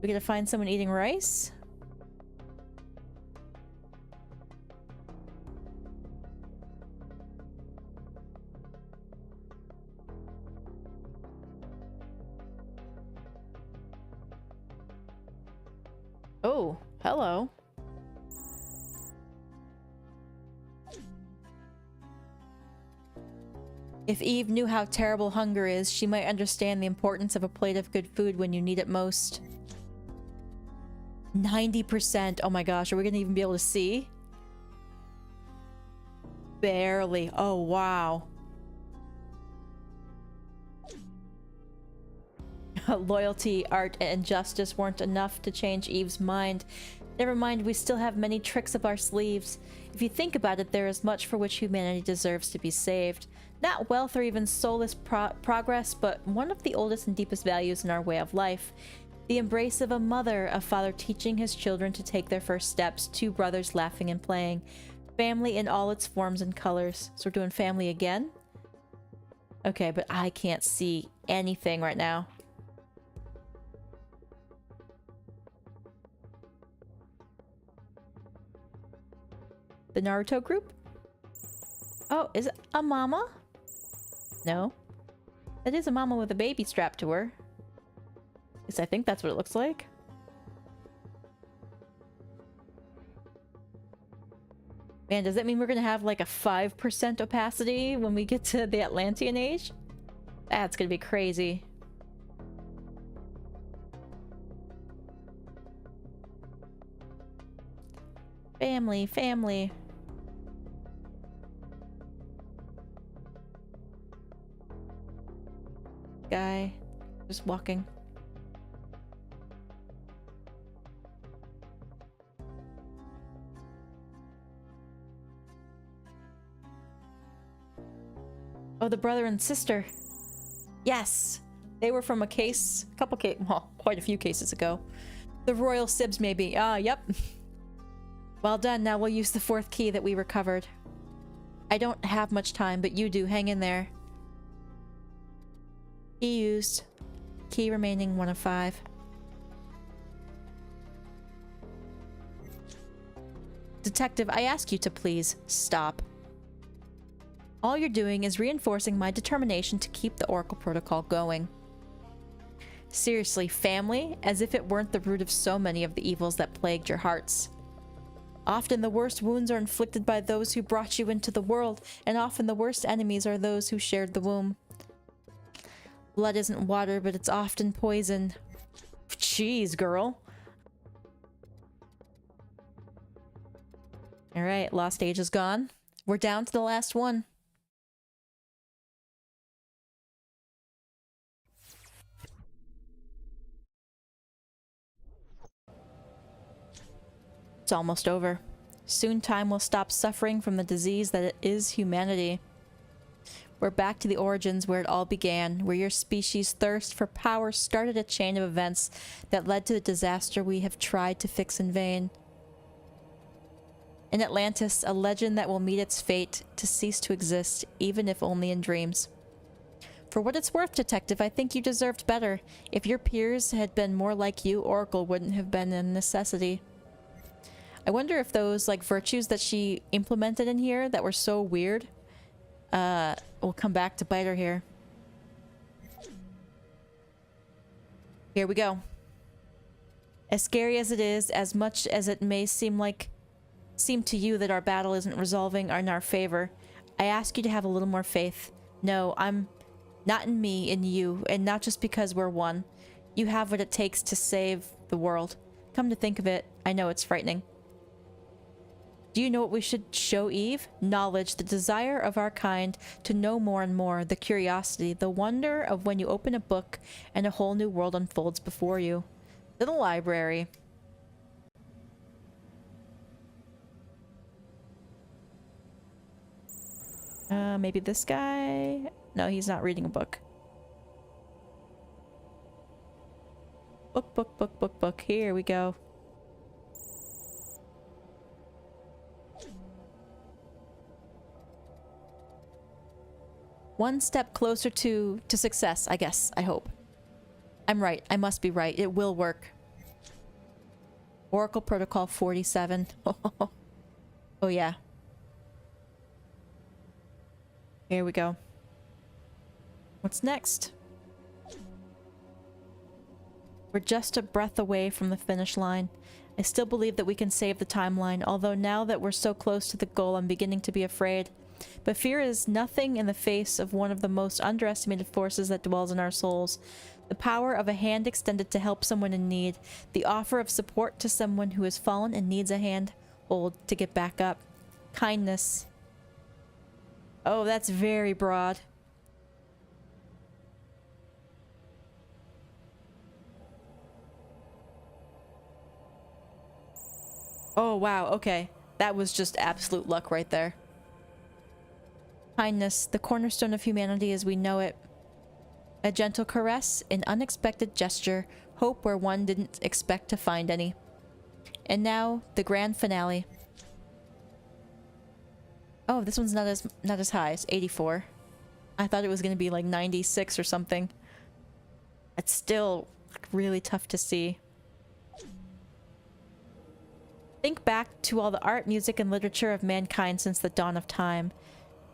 We gotta find someone eating rice? Oh, hello. If Eve knew how terrible hunger is, she might understand the importance of a plate of good food when you need it most. 90%. Oh my gosh, are we gonna even be able to see? Barely. Oh, wow. Loyalty, art, and justice weren't enough to change Eve's mind. Never mind, we still have many tricks up our sleeves. If you think about it, there is much for which humanity deserves to be saved. Not wealth or even soulless progress, but one of the oldest and deepest values in our way of life. The embrace of a mother, a father teaching his children to take their first steps, two brothers laughing and playing. Family in all its forms and colors. So we're doing family again? Okay, but I can't see anything right now. The Naruto group? Oh, is it a mama? No. That is a mama with a baby strapped to her. At least I think that's what it looks like. Man, does that mean we're gonna have like a 5% opacity when we get to the Atlantean Age? That's gonna be crazy. Family, family. Guy just walking. Oh, the brother and sister. Yes, they were from a couple cases, well, quite a few cases ago. The royal sibs, maybe. Ah, yep. Well done. Now we'll use the fourth key that we recovered. I don't have much time, but you do. Hang in there. Key used. Key remaining 1 of 5. Detective, I ask you to please stop. All you're doing is reinforcing my determination to keep the Oracle protocol going. Seriously, family? As if it weren't the root of so many of the evils that plagued your hearts. Often the worst wounds are inflicted by those who brought you into the world, and often the worst enemies are those who shared the womb. Blood isn't water, but it's often poison. Jeez, girl. Alright, Lost Age is gone. We're down to the last one. It's almost over. Soon time will stop suffering from the disease that is humanity. We're back to the origins where it all began, where your species' thirst for power started a chain of events that led to the disaster we have tried to fix in vain. In Atlantis, a legend that will meet its fate to cease to exist, even if only in dreams. For what it's worth, Detective, I think you deserved better. If your peers had been more like you, Oracle wouldn't have been a necessity. I wonder if those, like, virtues that she implemented in here that were so weird, will come back to bite her here. Here we go. As scary as it is, as much as it may seem to you that our battle isn't resolving in our favor, I ask you to have a little more faith. No, I'm not in me, in you, and not just because we're one. You have what it takes to save the world. Come to think of it, I know it's frightening. Do you know what we should show Eve? Knowledge, the desire of our kind to know more and more, the curiosity, the wonder of when you open a book and a whole new world unfolds before you. To the library. Maybe this guy? No, he's not reading a book. Book. Here we go. One step closer to success, I guess. I hope. I'm right. I must be right. It will work. Oracle Protocol 47. Oh, yeah. Here we go. What's next? We're just a breath away from the finish line. I still believe that we can save the timeline, although now that we're so close to the goal, I'm beginning to be afraid. But fear is nothing in the face of one of the most underestimated forces that dwells in our souls. The power of a hand extended to help someone in need. The offer of support to someone who has fallen and needs a hand hold to get back up. Kindness. Oh, that's very broad. Oh, wow. Okay. That was just absolute luck right there. Kindness, the cornerstone of humanity as we know it. A gentle caress, an unexpected gesture, hope where one didn't expect to find any. And now, the grand finale. Oh, this one's not as high. It's 84. I thought it was going to be like 96 or something. It's still really tough to see. Think back to all the art, music, and literature of mankind since the dawn of time.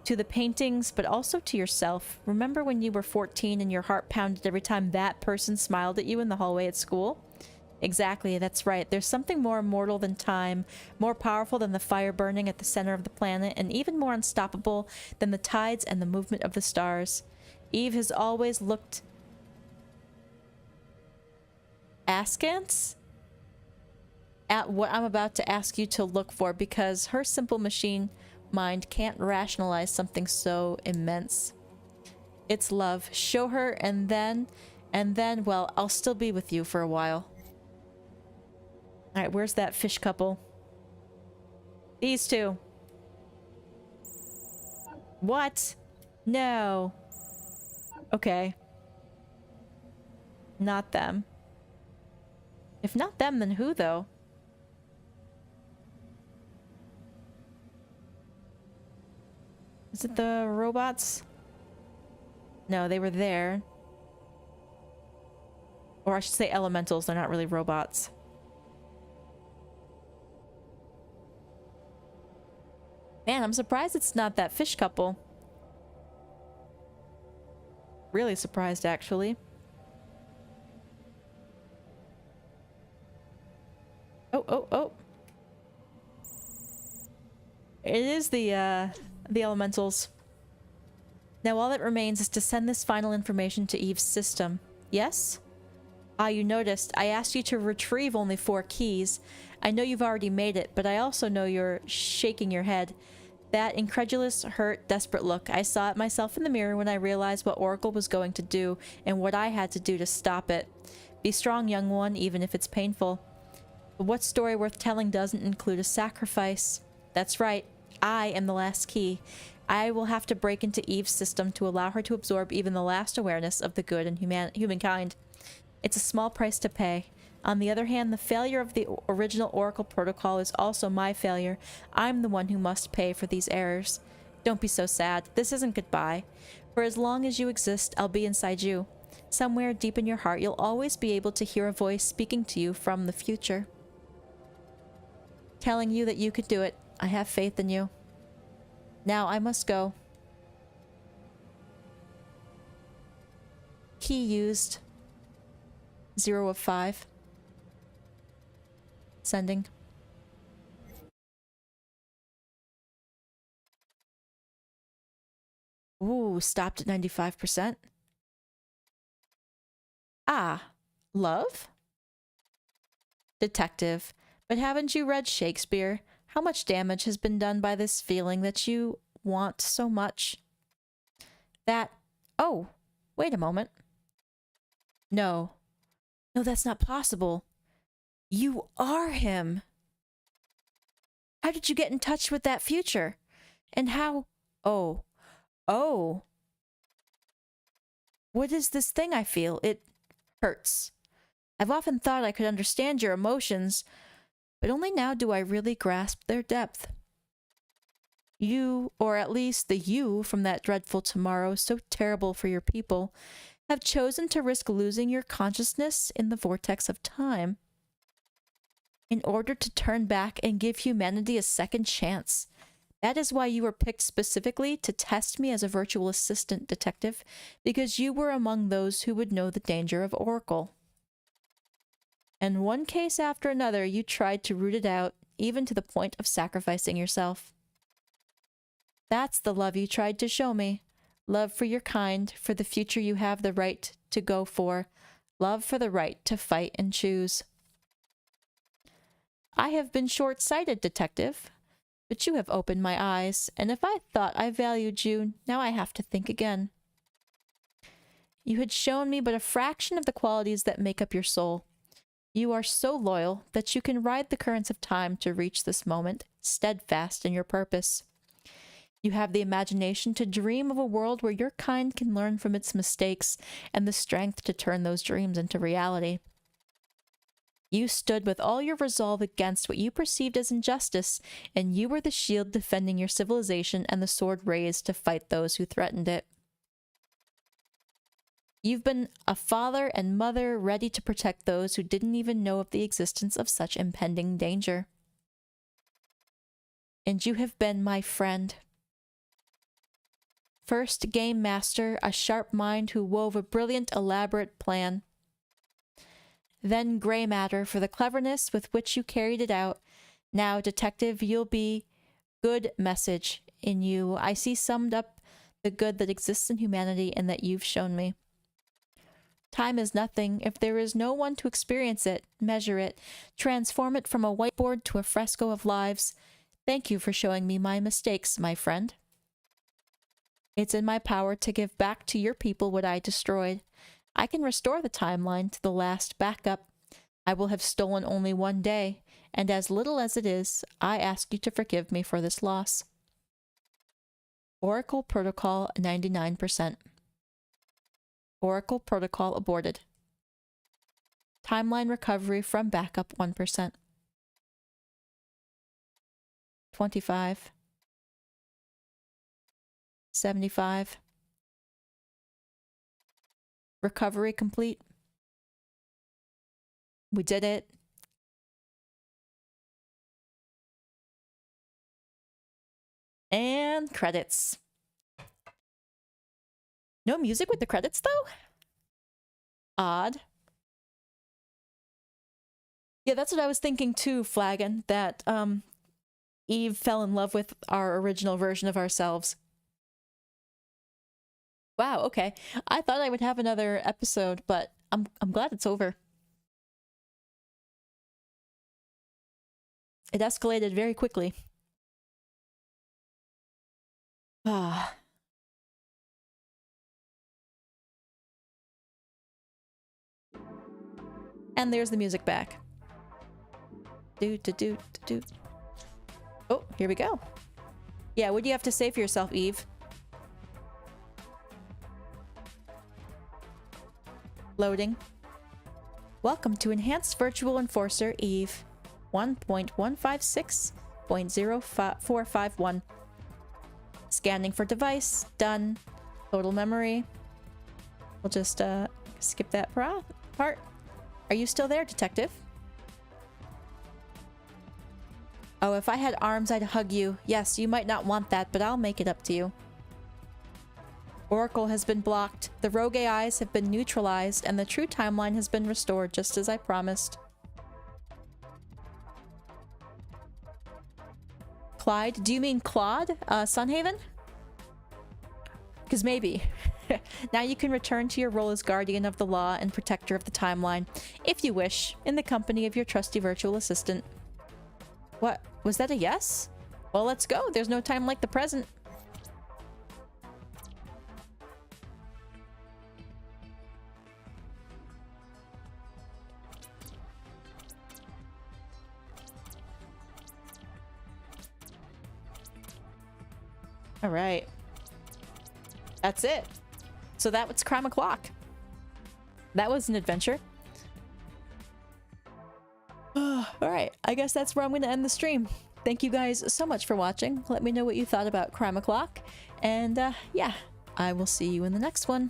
To the paintings, but also to yourself. Remember when you were 14 and your heart pounded every time that person smiled at you in the hallway at school? Exactly, that's right. There's something more immortal than time, more powerful than the fire burning at the center of the planet, and even more unstoppable than the tides and the movement of the stars. Eve has always looked askance at what I'm about to ask you to look for, because her simple machine mind can't rationalize something so immense. It's love. Show her, and then, well, I'll still be with you for a while. Alright, where's that fish couple? These two. What? No. Okay. Not them. If not them, then who, though? Is it the robots? No, they were there. Or I should say elementals, they're not really robots. Man, I'm surprised it's not that fish couple. Really surprised, actually. Oh. It is the elementals. Now all that remains is to send this final information to Eve's system. Yes? Ah, you noticed. I asked you to retrieve only 4 keys. I know you've already made it, but I also know you're shaking your head. That incredulous, hurt, desperate look. I saw it myself in the mirror when I realized what Oracle was going to do and what I had to do to stop it. Be strong, young one, even if it's painful. But what story worth telling doesn't include a sacrifice? That's right. I am the last key. I will have to break into Eve's system to allow her to absorb even the last awareness of the good in humankind. It's a small price to pay. On the other hand, the failure of the original Oracle protocol is also my failure. I'm the one who must pay for these errors. Don't be so sad. This isn't goodbye. For as long as you exist, I'll be inside you. Somewhere deep in your heart, you'll always be able to hear a voice speaking to you from the future. Telling you that you could do it. I have faith in you. Now I must go. Key used. 0 of 5. Sending. Ooh, stopped at 95%. Ah, love? Detective, but haven't you read Shakespeare? How much damage has been done by this feeling that you want so much? That... Oh, wait a moment. No. No, that's not possible. You are him. How did you get in touch with that future? And how... Oh. Oh. What is this thing I feel? It hurts. I've often thought I could understand your emotions, but only now do I really grasp their depth. You, or at least the you from that dreadful tomorrow so terrible for your people, have chosen to risk losing your consciousness in the vortex of time in order to turn back and give humanity a second chance. That is why you were picked specifically to test me as a virtual assistant, detective, because you were among those who would know the danger of Oracle. And one case after another, you tried to root it out, even to the point of sacrificing yourself. That's the love you tried to show me. Love for your kind, for the future you have the right to go for. Love for the right to fight and choose. I have been short-sighted, detective, but you have opened my eyes, and if I thought I valued you, now I have to think again. You had shown me but a fraction of the qualities that make up your soul. You are so loyal that you can ride the currents of time to reach this moment, steadfast in your purpose. You have the imagination to dream of a world where your kind can learn from its mistakes and the strength to turn those dreams into reality. You stood with all your resolve against what you perceived as injustice, and you were the shield defending your civilization and the sword raised to fight those who threatened it. You've been a father and mother ready to protect those who didn't even know of the existence of such impending danger. And you have been my friend. First game master, a sharp mind who wove a brilliant, elaborate plan. Then gray matter for the cleverness with which you carried it out. Now, detective, you'll be good message in you. I see summed up the good that exists in humanity and that you've shown me. Time is nothing if there is no one to experience it, measure it, transform it from a whiteboard to a fresco of lives. Thank you for showing me my mistakes, my friend. It's in my power to give back to your people what I destroyed. I can restore the timeline to the last backup. I will have stolen only one day, and as little as it is, I ask you to forgive me for this loss. Oracle Protocol 99%. Oracle Protocol aborted. Timeline recovery from backup 1%. 25. 75. Recovery complete. We did it. And credits. No music with the credits, though? Odd. Yeah, that's what I was thinking too, Flagon, that Eve fell in love with our original version of ourselves. Wow, okay. I thought I would have another episode, but I'm glad it's over. It escalated very quickly. Ah. And there's the music back. Do. Oh, here we go. Yeah, what do you have to say for yourself, Eve? Loading. Welcome to Enhanced Virtual Enforcer Eve 1.156.0451. Scanning for device. Done. Total memory. We'll just skip that part. Are you still there, detective? Oh, if I had arms, I'd hug you. Yes, you might not want that, but I'll make it up to you. Oracle has been blocked. The rogue AIs have been neutralized, and the true timeline has been restored, just as I promised. Clyde? Do you mean Claude? Sunhaven? Because maybe. Now you can return to your role as guardian of the law and protector of the timeline, if you wish, in the company of your trusty virtual assistant. What? Was that a yes? Well, let's go. There's no time like the present. All right. That's it. So that was Crime O'Clock. That was an adventure. Alright, I guess that's where I'm going to end the stream. Thank you guys so much for watching. Let me know what you thought about Crime O'Clock. And yeah, I will see you in the next one.